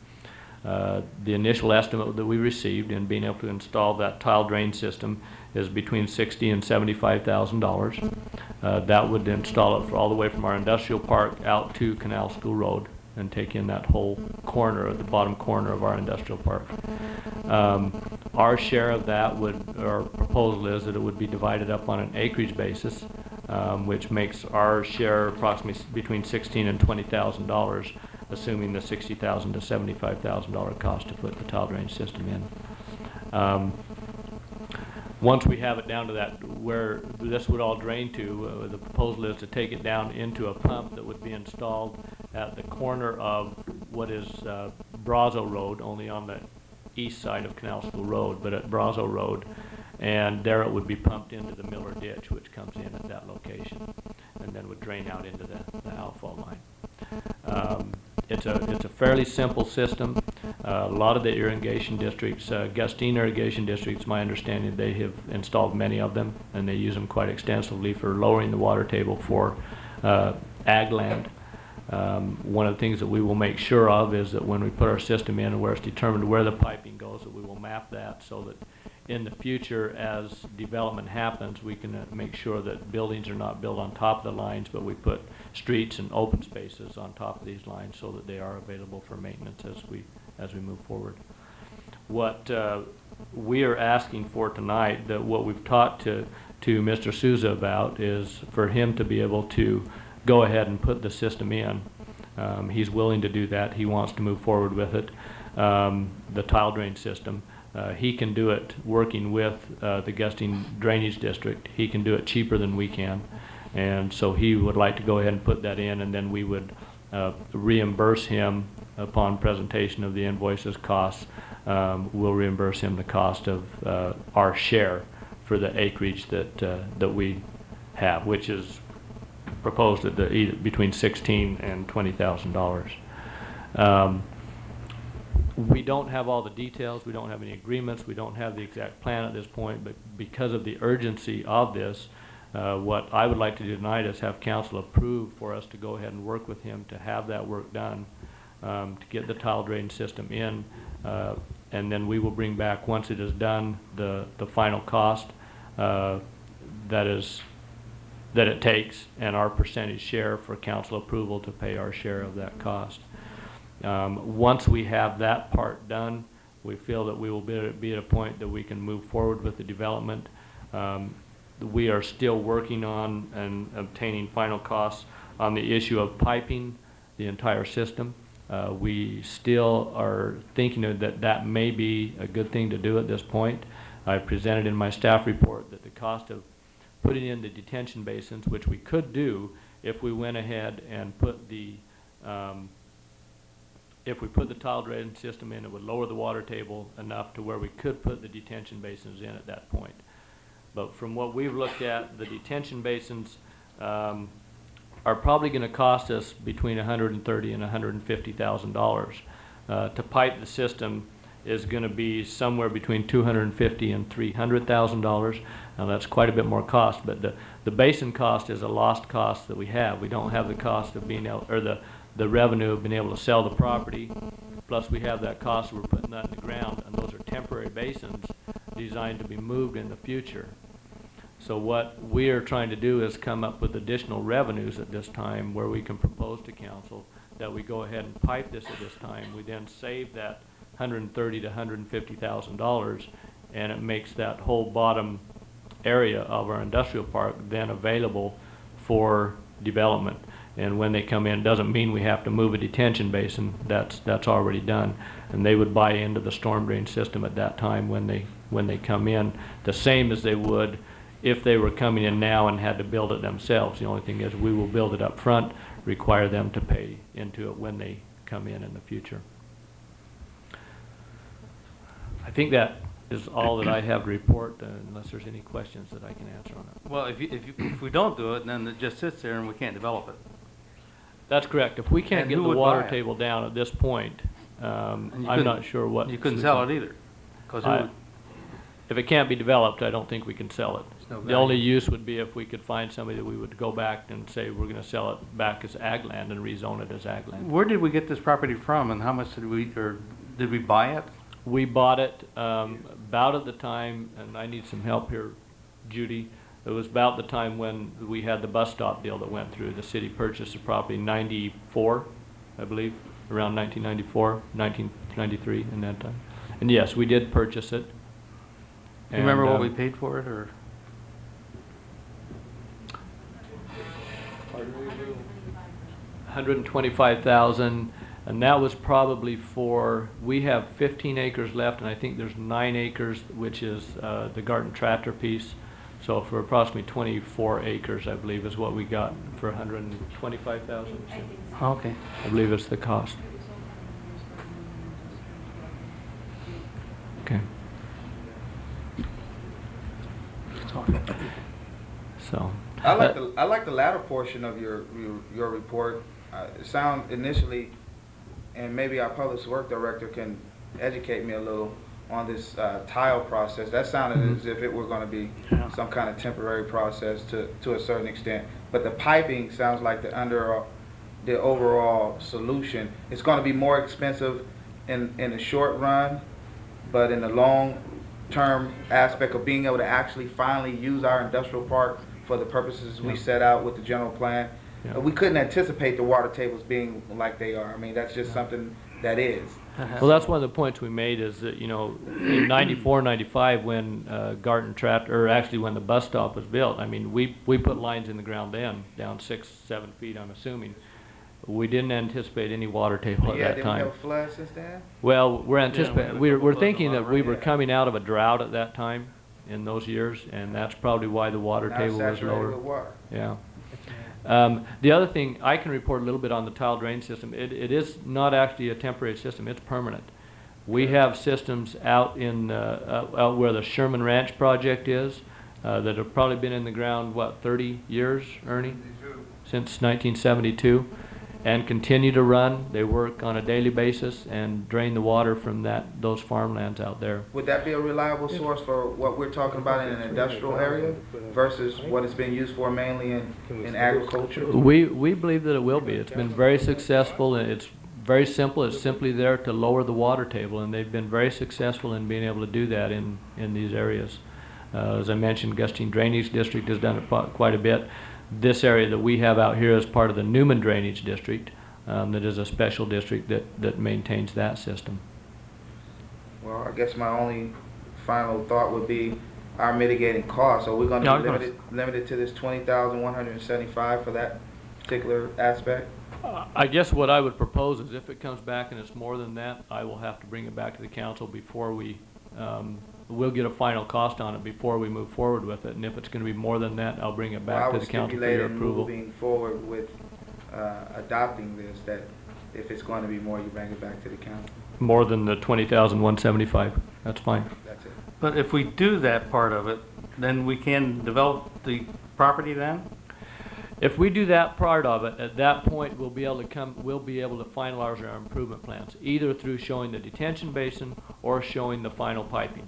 Speaker 3: The initial estimate that we received in being able to install that tile drain system is between $60,000 and $75,000. That would install it all the way from our industrial park out to Canal School Road and take in that whole corner, the bottom corner of our industrial park. Our share of that our proposal is that it would be divided up on an acreage basis, which makes our share approximately between $16,000 and $20,000, assuming the $60,000 to $75,000 cost to put the tile drain system in. Once we have it down to that, where this would all drain to, the proposal is to take it down into a pump that would be installed at the corner of what is Brazo Road, only on the east side of Canal School Road, but at Brazo Road. And there it would be pumped into the Miller Ditch, which comes in at that location, and then would drain out into the outfall line. It's a fairly simple system. A lot of the irrigation districts, Gustine irrigation districts, my understanding, they have installed many of them, and they use them quite extensively for lowering the water table for ag land. One of the things that we will make sure of is that when we put our system in and where it's determined where the piping goes, that we will map that so that in the future, as development happens, we can make sure that buildings are not built on top of the lines, but we put streets and open spaces on top of these lines so that they are available for maintenance as we move forward. What we are asking for tonight, that what we've talked to Mr. Souza about, is for him to be able to go ahead and put the system in. He's willing to do that. He wants to move forward with it, the tile drain system. He can do it working with the Gustine Drainage District. He can do it cheaper than we can. And so he would like to go ahead and put that in, and then we would reimburse him upon presentation of the invoices costs. We'll reimburse him the cost of our share for the acreage that we have, which is proposed at between $16,000 and $20,000. We don't have all the details, we don't have any agreements, we don't have the exact plan at this point, but because of the urgency of this, what I would like to do tonight is have council approve for us to go ahead and work with him to have that work done, to get the tile drain system in, and then we will bring back, once it is done, the final cost that it takes, and our percentage share for council approval to pay our share of that cost. Once we have that part done, we feel that we will be at a point that we can move forward with the development. We are still working on and obtaining final costs on the issue of piping the entire system. We still are thinking that may be a good thing to do at this point. I presented in my staff report that the cost of putting in the detention basins, which we could do if we went ahead and put the if we put the tile drain system in, it would lower the water table enough to where we could put the detention basins in at that point. But from what we've looked at, the detention basins are probably going to cost us between $130,000 and $150,000. To pipe the system is going to be somewhere between $250,000 and $300,000. Now that's quite a bit more cost, but the basin cost is a lost cost that we have. We don't have the cost of being able, or the revenue of being able to sell the property, plus we have that cost of we're putting that in the ground, and those are temporary basins designed to be moved in the future. So what we are trying to do is come up with additional revenues at this time where we can propose to council that we go ahead and pipe this at this time. We then save that $130,000 to $150,000, and it makes that whole bottom area of our industrial park then available for development. And when they come in, doesn't mean we have to move a detention basin. That's already done, and they would buy into the storm drain system at that time when they come in, the same as they would if they were coming in now and had to build it themselves. The only thing is we will build it up front, require them to pay into it when they come in the future. I think that is all that I have to report, unless there's any questions that I can answer on it.
Speaker 7: Well, if we don't do it, then it just sits there and we can't develop it.
Speaker 3: That's correct. If we can't
Speaker 7: And
Speaker 3: get
Speaker 7: who
Speaker 3: the
Speaker 7: would
Speaker 3: water
Speaker 7: buy it?
Speaker 3: table down at this point,
Speaker 7: And you
Speaker 3: I'm
Speaker 7: couldn't-
Speaker 3: not sure what.
Speaker 7: You couldn't sell it either, because
Speaker 3: if it can't be developed, I don't think we can sell it.
Speaker 1: There's no
Speaker 3: The only
Speaker 1: value.
Speaker 3: use would be if we could find somebody that we would go back and say, we're gonna sell it back as ag land and rezone it as ag land.
Speaker 7: Where did we get this property from, and how much did we buy it?
Speaker 3: We bought it about at the time, and I need some help here, Judy. It was about the time when we had the bus stop deal that went through. The city purchased the property in '94, I believe, around 1994, 1993, in that time. And yes, we did purchase it.
Speaker 7: Do you remember
Speaker 3: And,
Speaker 7: what we paid for it, or?
Speaker 3: 125,000, and that was probably for, we have 15 acres left, and I think there's 9 acres, which is the garden tractor piece. So for approximately 24 acres, I believe, is what we got for 125,000.
Speaker 7: Okay.
Speaker 3: I believe it's the cost. Okay. So.
Speaker 2: I like the latter portion of your report. It sounds initially, and maybe our public work director can educate me a little on this tile process. That sounded as if it were going to be some kind of temporary process to a certain extent. But the piping sounds like the overall solution. It's going to be more expensive in the short run, but in the long term aspect of being able to actually finally use our industrial park for the purposes we set out with the general plan.
Speaker 3: Yeah.
Speaker 2: We couldn't anticipate the water tables being like they are. I mean, that's just something that is.
Speaker 3: Well, that's one of the points we made is that, you know, in '94, '95, when Garden Tract, or actually when the bus stop was built, I mean, we put lines in the ground then, down 6, 7 feet, I'm assuming. We didn't anticipate any water table at that
Speaker 2: Did we
Speaker 3: time.
Speaker 2: have a flood since then?
Speaker 3: Well, we're
Speaker 7: we had
Speaker 3: anticipating,
Speaker 7: a
Speaker 3: we're
Speaker 7: couple floods
Speaker 3: thinking
Speaker 7: on
Speaker 3: that
Speaker 7: our
Speaker 3: we
Speaker 7: road.
Speaker 3: were coming out of a drought at that time, in those years, and that's probably why the water
Speaker 2: Not
Speaker 3: table was
Speaker 2: saturated
Speaker 3: lower.
Speaker 2: with water.
Speaker 3: Yeah. The other thing, I can report a little bit on the tile drain system. It is not actually a temporary system, it's permanent. We have systems out in, out where the Sherman Ranch project is, that have probably been in the ground, what, 30 years, Ernie? Since 1972, and continue to run. They work on a daily basis and drain the water from those farmlands out there.
Speaker 2: Would that be a reliable source for what we're talking about in an industrial area versus what it's been used for mainly in agriculture?
Speaker 3: We believe that it will be. It's been very successful, and it's very simple. It's simply there to lower the water table, and they've been very successful in being able to do that in these areas. As I mentioned, Gustine Drainage District has done it quite a bit. This area that we have out here is part of the Newman Drainage District, that is a special district that maintains that system.
Speaker 2: Well, I guess my only final thought would be our mitigating costs. Are we going to be limited to this $20,175 for that particular aspect?
Speaker 3: I guess what I would propose is if it comes back and it's more than that, I will have to bring it back to the council before we'll get a final cost on it before we move forward with it. And if it's going to be more than that, I'll bring it back to the council for your approval.
Speaker 2: Moving forward with adopting this, that if it's going to be more, you bring it back to the council.
Speaker 3: More than the 20,175. That's fine.
Speaker 2: That's it.
Speaker 7: But if we do that part of it, then we can develop the property then?
Speaker 3: If we do that part of it, at that point we'll be able to finalize our improvement plans, either through showing the detention basin or showing the final piping.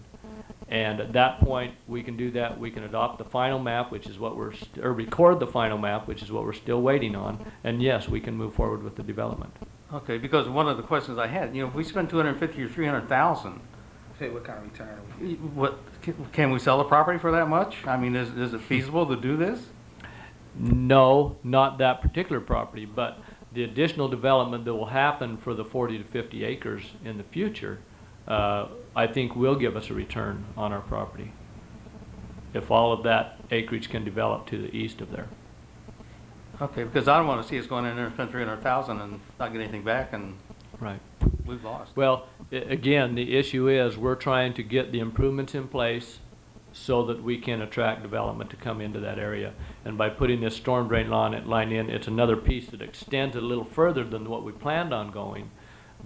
Speaker 3: And at that point, we can do that. We can adopt the final map, which is what or record the final map, which is what we're still waiting on. And yes, we can move forward with the development.
Speaker 7: Okay, because one of the questions I had, you know, if we spend 250 or 300,000,
Speaker 2: Hey, what kind of return are we getting?
Speaker 7: what can we sell the property for that much? I mean, is it feasible to do this?
Speaker 3: No, not that particular property, but the additional development that will happen for the 40 to 50 acres in the future, I think will give us a return on our property if all of that acreage can develop to the east of there.
Speaker 7: Okay, because I don't want to see us going in there and spend 300,000 and not get anything back, and
Speaker 3: Right.
Speaker 7: we've lost.
Speaker 3: Well, again, the issue is we're trying to get the improvements in place so that we can attract development to come into that area. And by putting this storm drain line in, it's another piece that extends it a little further than what we planned on going,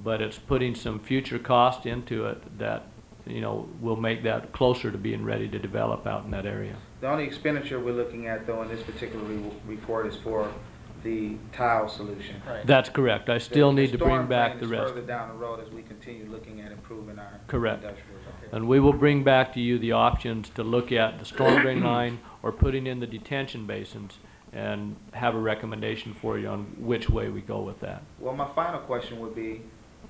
Speaker 3: but it's putting some future cost into it that, you know, will make that closer to being ready to develop out in that area.
Speaker 2: The only expenditure we're looking at, though, in this particular report is for the tile solution.
Speaker 3: That's correct. I still need to bring back the
Speaker 2: storm
Speaker 3: rest.
Speaker 2: drain is further down the road as we continue looking at improving our
Speaker 3: Correct.
Speaker 2: industrials. Okay.
Speaker 3: And we will bring back to you the options to look at the storm drain line or putting in the detention basins and have a recommendation for you on which way we go with that.
Speaker 2: Well, my final question would be,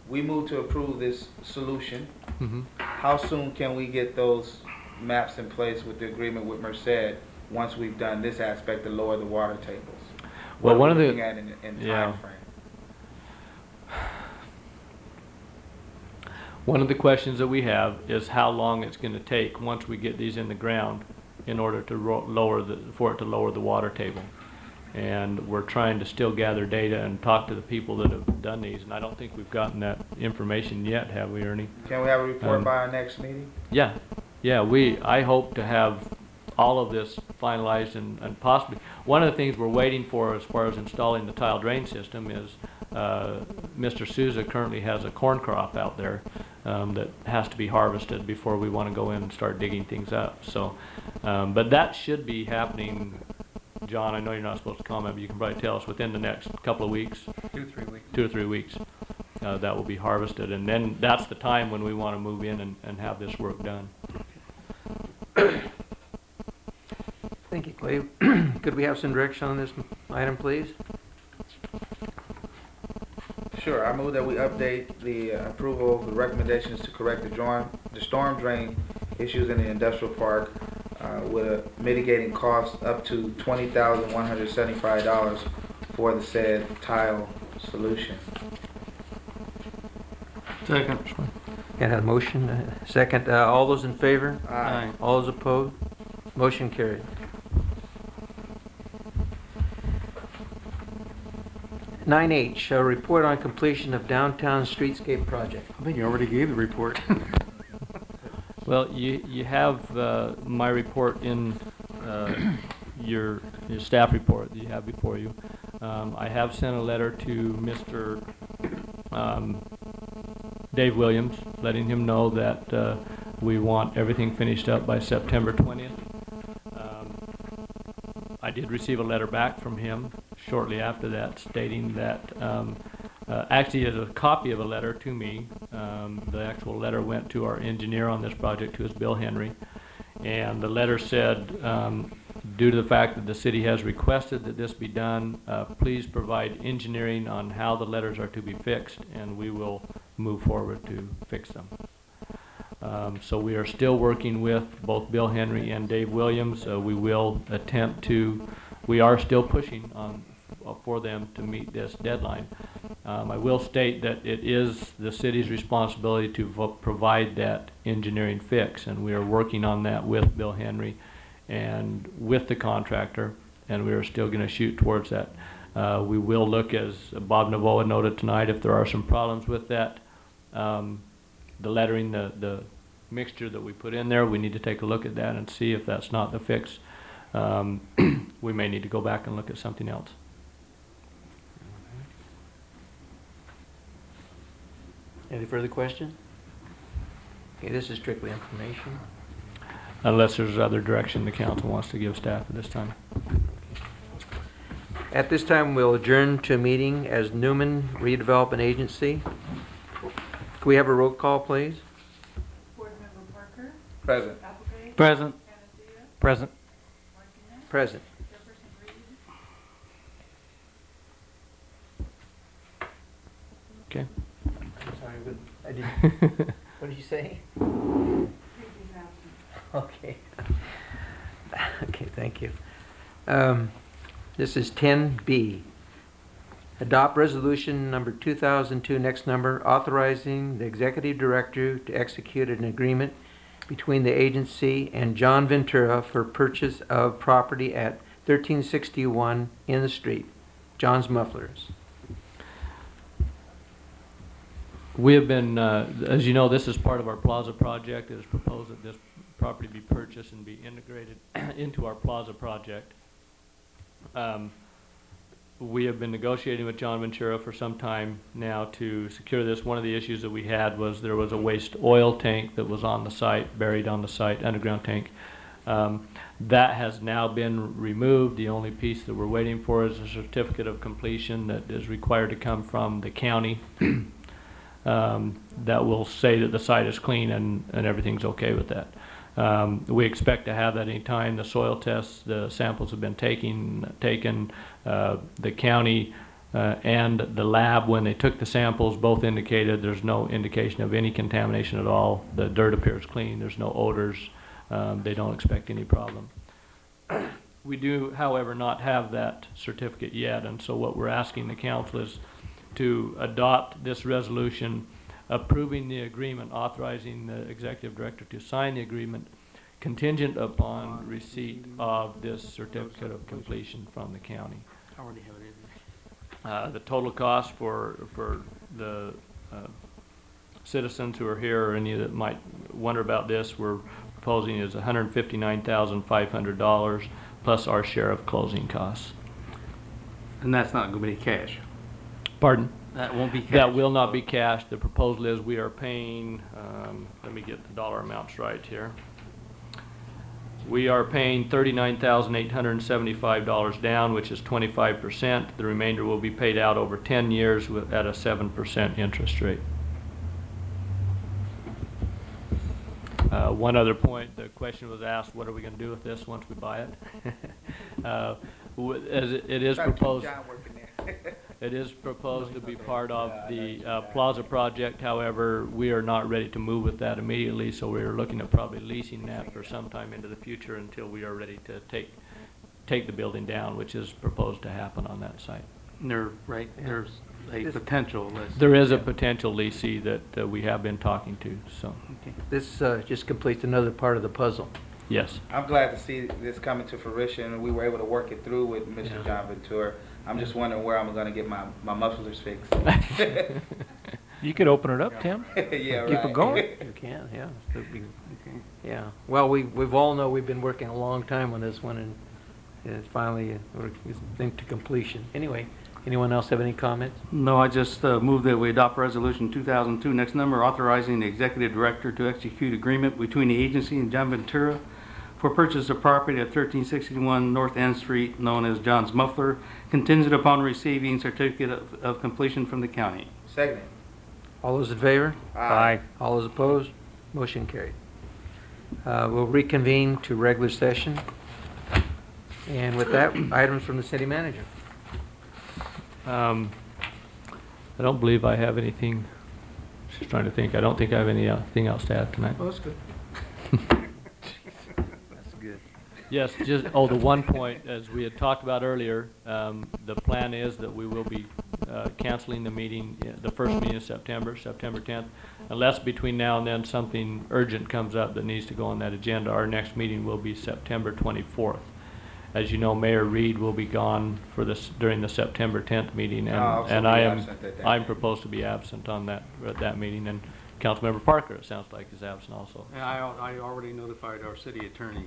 Speaker 2: we move to approve this solution.
Speaker 3: Mhm.
Speaker 2: How soon can we get those maps in place with the agreement with Merced once we've done this aspect to lower the water tables?
Speaker 3: Well,
Speaker 2: What are
Speaker 3: one
Speaker 2: we
Speaker 3: of the-
Speaker 2: looking at in
Speaker 3: yeah.
Speaker 2: time frame?
Speaker 3: One of the questions that we have is how long it's going to take once we get these in the ground in order to for it to lower the water table. And we're trying to still gather data and talk to the people that have done these, and I don't think we've gotten that information yet, have we, Ernie?
Speaker 2: Can we have a report by our next meeting?
Speaker 3: Yeah, I hope to have all of this finalized and possibly, one of the things we're waiting for as far as installing the tile drain system is Mr. Souza currently has a corn crop out there that has to be harvested before we want to go in and start digging things up. So, but that should be happening, John, I know you're not supposed to comment, but you can probably tell us within the next couple of weeks.
Speaker 8: 2 or 3 weeks.
Speaker 3: 2 or 3 weeks. That will be harvested, and then that's the time when we want to move in and have this work done.
Speaker 1: Thank you, Clay. Could we have some direction on this item, please?
Speaker 2: Sure, I move that we update the approval of the recommendations to correct the storm drain issues in the industrial park with a mitigating cost up to $20,175 for the said tile solution.
Speaker 7: Second.
Speaker 1: Got a motion, second. All those in favor?
Speaker 2: Aye.
Speaker 1: All those opposed? Motion carried. 9H, a report on completion of downtown streetscape project.
Speaker 7: I think you already gave the report.
Speaker 3: Well, you have my report in your staff report that you have before you. I have sent a letter to Mr. Dave Williams, letting him know that we want everything finished up by September 20th. I did receive a letter back from him shortly after that stating that, actually is a copy of a letter to me. The actual letter went to our engineer on this project, who is Bill Henry. And the letter said, due to the fact that the city has requested that this be done, please provide engineering on how the letters are to be fixed, and we will move forward to fix them. So we are still working with both Bill Henry and Dave Williams. We will attempt to, we are still pushing on for them to meet this deadline. I will state that it is the city's responsibility to provide that engineering fix, and we are working on that with Bill Henry and with the contractor, and we are still going to shoot towards that. We will look, as Bob Navoa noted tonight, if there are some problems with that, the lettering, the mixture that we put in there, we need to take a look at that and see if that's not the fix. We may need to go back and look at something else.
Speaker 1: Any further questions? Okay, this is strictly information.
Speaker 3: Unless there's other direction the council wants to give staff at this time.
Speaker 1: At this time, we'll adjourn to a meeting as Newman Redevelopment Agency. Can we have a roll call, please?
Speaker 12: Board Member Parker,
Speaker 2: Present.
Speaker 12: Applegate,
Speaker 7: Present.
Speaker 12: Panacea,
Speaker 8: Present.
Speaker 12: Martinez,
Speaker 1: Present.
Speaker 12: Jefferson Reed,
Speaker 3: Okay.
Speaker 1: I'm sorry, but I didn't. What did you say?
Speaker 12: Creepy's absent.
Speaker 1: Okay. Okay, thank you. This is 10B. Adopt resolution number 2002, next number, authorizing the executive director to execute an agreement between the agency and John Ventura for purchase of property at 1361 in the street. John's Mufflers.
Speaker 3: We have been, as you know, this is part of our plaza project. It is proposed that this property be purchased and be integrated into our plaza project. We have been negotiating with John Ventura for some time now to secure this. One of the issues that we had was there was a waste oil tank that was on the site, buried on the site, underground tank. That has now been removed. The only piece that we're waiting for is a certificate of completion that is required to come from the county that will say that the site is clean and everything's okay with that. We expect to have that any time. The soil tests, the samples have been taken. The county and the lab, when they took the samples, both indicated there's no indication of any contamination at all. The dirt appears clean. There's no odors. They don't expect any problem. We do, however, not have that certificate yet, and so what we're asking the council is to adopt this resolution approving the agreement, authorizing the executive director to sign the agreement contingent upon receipt of this certificate of completion from the county.
Speaker 7: I already have it in.
Speaker 3: The total cost for the citizens who are here or any that might wonder about this, we're proposing is $159,500 plus our share of closing costs.
Speaker 7: And that's not going to be cash.
Speaker 3: Pardon?
Speaker 7: That won't be cash.
Speaker 3: That will not be cash. The proposal is we are paying, let me get the dollar amounts right here. We are paying $39,875 down, which is 25%. The remainder will be paid out over 10 years at a 7% interest rate. One other point, the question was asked, what are we going to do with this once we buy it? As it is proposed, it is proposed to be part of the Plaza project. However, we are not ready to move with that immediately, so we're looking at probably leasing that for some time into the future until we are ready to take the building down, which is proposed to happen on that site.
Speaker 7: There's a potential list.
Speaker 3: There is a potential leasee that we have been talking to, so,
Speaker 7: Okay.
Speaker 1: This just completes another part of the puzzle.
Speaker 3: yes.
Speaker 2: I'm glad to see this coming to fruition, and we were able to work it through with Mr.
Speaker 1: Yeah.
Speaker 2: John Ventura. I'm just wondering where I'm gonna get my mufflers fixed.
Speaker 8: You could open it up, Tim.
Speaker 2: Yeah, right.
Speaker 8: Keep it going.
Speaker 1: You can, yeah. Yeah. Well, we've all know we've been working a long time on this one, and it's finally we're getting to completion. Anyway, anyone else have any comments?
Speaker 7: No, I just move that we adopt Resolution 2002, next number, authorizing the executive director to execute agreement between the agency and John Ventura for purchase of property at 1361 North End Street, known as John's Muffler, contingent upon receiving certificate of completion from the county.
Speaker 2: Second.
Speaker 1: All those in favor?
Speaker 8: Aye.
Speaker 1: All those opposed? Motion carried. We'll reconvene to regular session. And with that, items from the city manager.
Speaker 3: I don't believe I have anything, just trying to think, I don't think I have anything else to add tonight.
Speaker 2: Oh, that's good.
Speaker 1: That's good.
Speaker 3: Yes, just, the one point, as we had talked about earlier, the plan is that we will be canceling the meeting, the first meeting of September 10th, unless between now and then something urgent comes up that needs to go on that agenda. Our next meeting will be September 24th. As you know, Mayor Reed will be gone for this during the September 10th meeting, and I'm proposed to be absent on that at that meeting, and Councilmember Parker, it sounds like, is absent also.
Speaker 7: And I already notified our city attorney.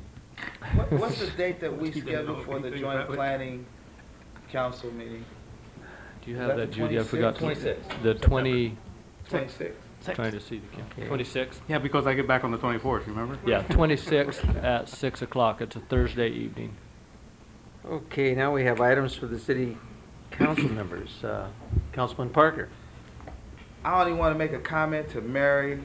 Speaker 2: What's the date that we scheduled for the joint planning council meeting?
Speaker 3: Do you have that, Judy? I
Speaker 2: 26th?
Speaker 3: forgot.
Speaker 2: 26th.
Speaker 3: The 20.
Speaker 2: 26.
Speaker 3: Trying to see the count.
Speaker 1: Okay.
Speaker 3: 26th.
Speaker 7: Yeah, because I get back on the 24th, remember?
Speaker 3: Yeah, 26th at 6 o'clock. It's a Thursday evening.
Speaker 1: Okay, now we have items for the city council members. Councilman Parker.
Speaker 2: I only want to make a comment to Mary,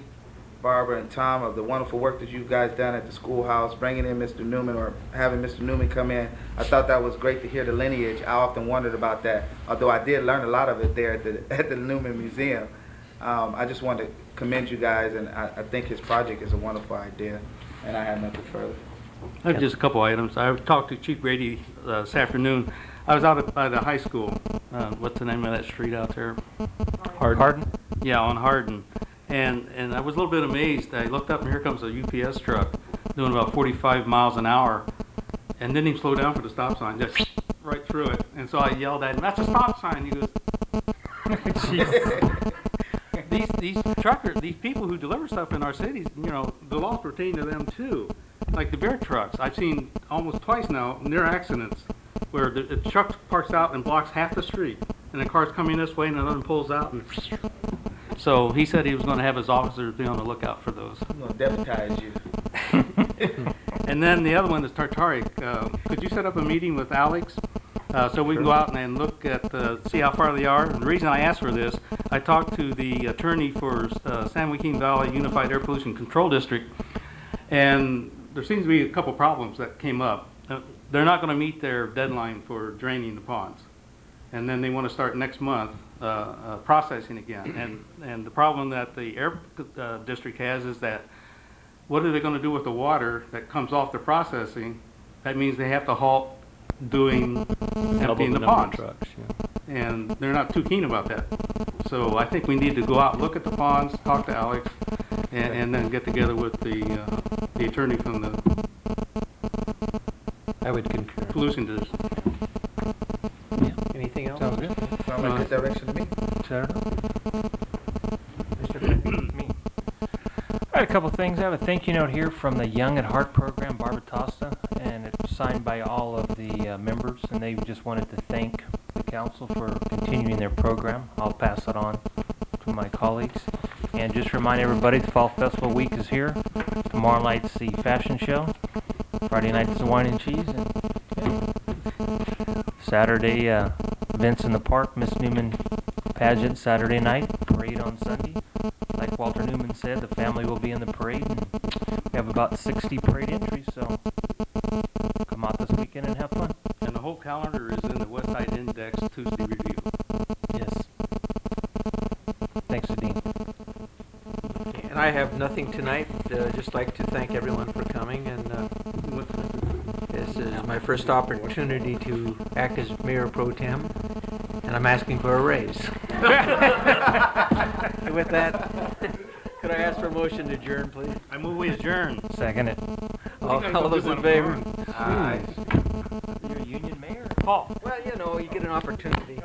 Speaker 2: Barbara, and Tom of the wonderful work that you guys done at the schoolhouse, bringing in Mr. Newman or having Mr. Newman come in. I thought that was great to hear the lineage. I often wondered about that, although I did learn a lot of it there at the Newman Museum. I just wanted to commend you guys, and I think his project is a wonderful idea, and I have nothing further.
Speaker 7: I have just a couple items. I talked to Chief Grady this afternoon. I was out at the high school. What's the name of that street out there?
Speaker 8: Hardin?
Speaker 7: Yeah, on Hardin. And I was a little bit amazed. I looked up and here comes a UPS truck doing about 45 miles an hour and didn't even slow down for the stop sign, just right through it. And so I yelled at him, "That's a stop sign." He goes, these truckers, these people who deliver stuff in our cities, you know, the laws pertain to them too. Like the bear trucks, I've seen almost twice now near accidents where the truck parks out and blocks half the street, and the car's coming this way and another one pulls out. And so he said he was going to have his officers be on the lookout for those.
Speaker 2: I'm going to deputize you.
Speaker 7: And then the other one is Tartaric. Could you set up a meeting with Alex? So we can go out and look at, see how far they are. And the reason I asked for this, I talked to the attorney for San Joaquin Valley Unified Air Pollution Control District, and there seems to be a couple problems that came up. They're not going to meet their deadline for draining the ponds. And then they want to start next month processing again. And the problem that the air district has is that what are they going to do with the water that comes off the processing? That means they have to halt doing emptying the ponds.
Speaker 3: Trucks, yeah.
Speaker 7: And they're not too keen about that. So I think we need to go out and look at the ponds, talk to Alex, and then get together with the attorney from the
Speaker 1: I would concur.
Speaker 7: pollution district.
Speaker 1: Anything else?
Speaker 8: Sounds good.
Speaker 10: Sound like the direction to me?
Speaker 8: Me. I had a couple things. I have a thank you note here from the Young at Heart program, Barbara Tosta, and it's signed by all of the members, and they just wanted to thank the council for continuing their program. I'll pass it on to my colleagues. And just remind everybody, the Fall Festival Week is here. Tomorrow night's the fashion show. Friday night's the wine and cheese. And Saturday, events in the park, Miss Newman pageant Saturday night, parade on Sunday. Like Walter Newman said, the family will be in the parade. And we have about 60 parade entries, so come out this weekend and have fun.
Speaker 7: And the whole calendar is in the West Side Index Tuesday review.
Speaker 8: Yes. Thanks, Dean.
Speaker 1: And I have nothing tonight. Just like to thank everyone for coming, and this is my first opportunity to act as Mayor Pro Tem, and I'm asking for a raise. With that, could I ask for a motion to adjourn, please?
Speaker 7: I move we adjourn.
Speaker 8: Second it.
Speaker 1: All those in favor?
Speaker 8: You're a union mayor?
Speaker 1: Well, you know, you get an opportunity.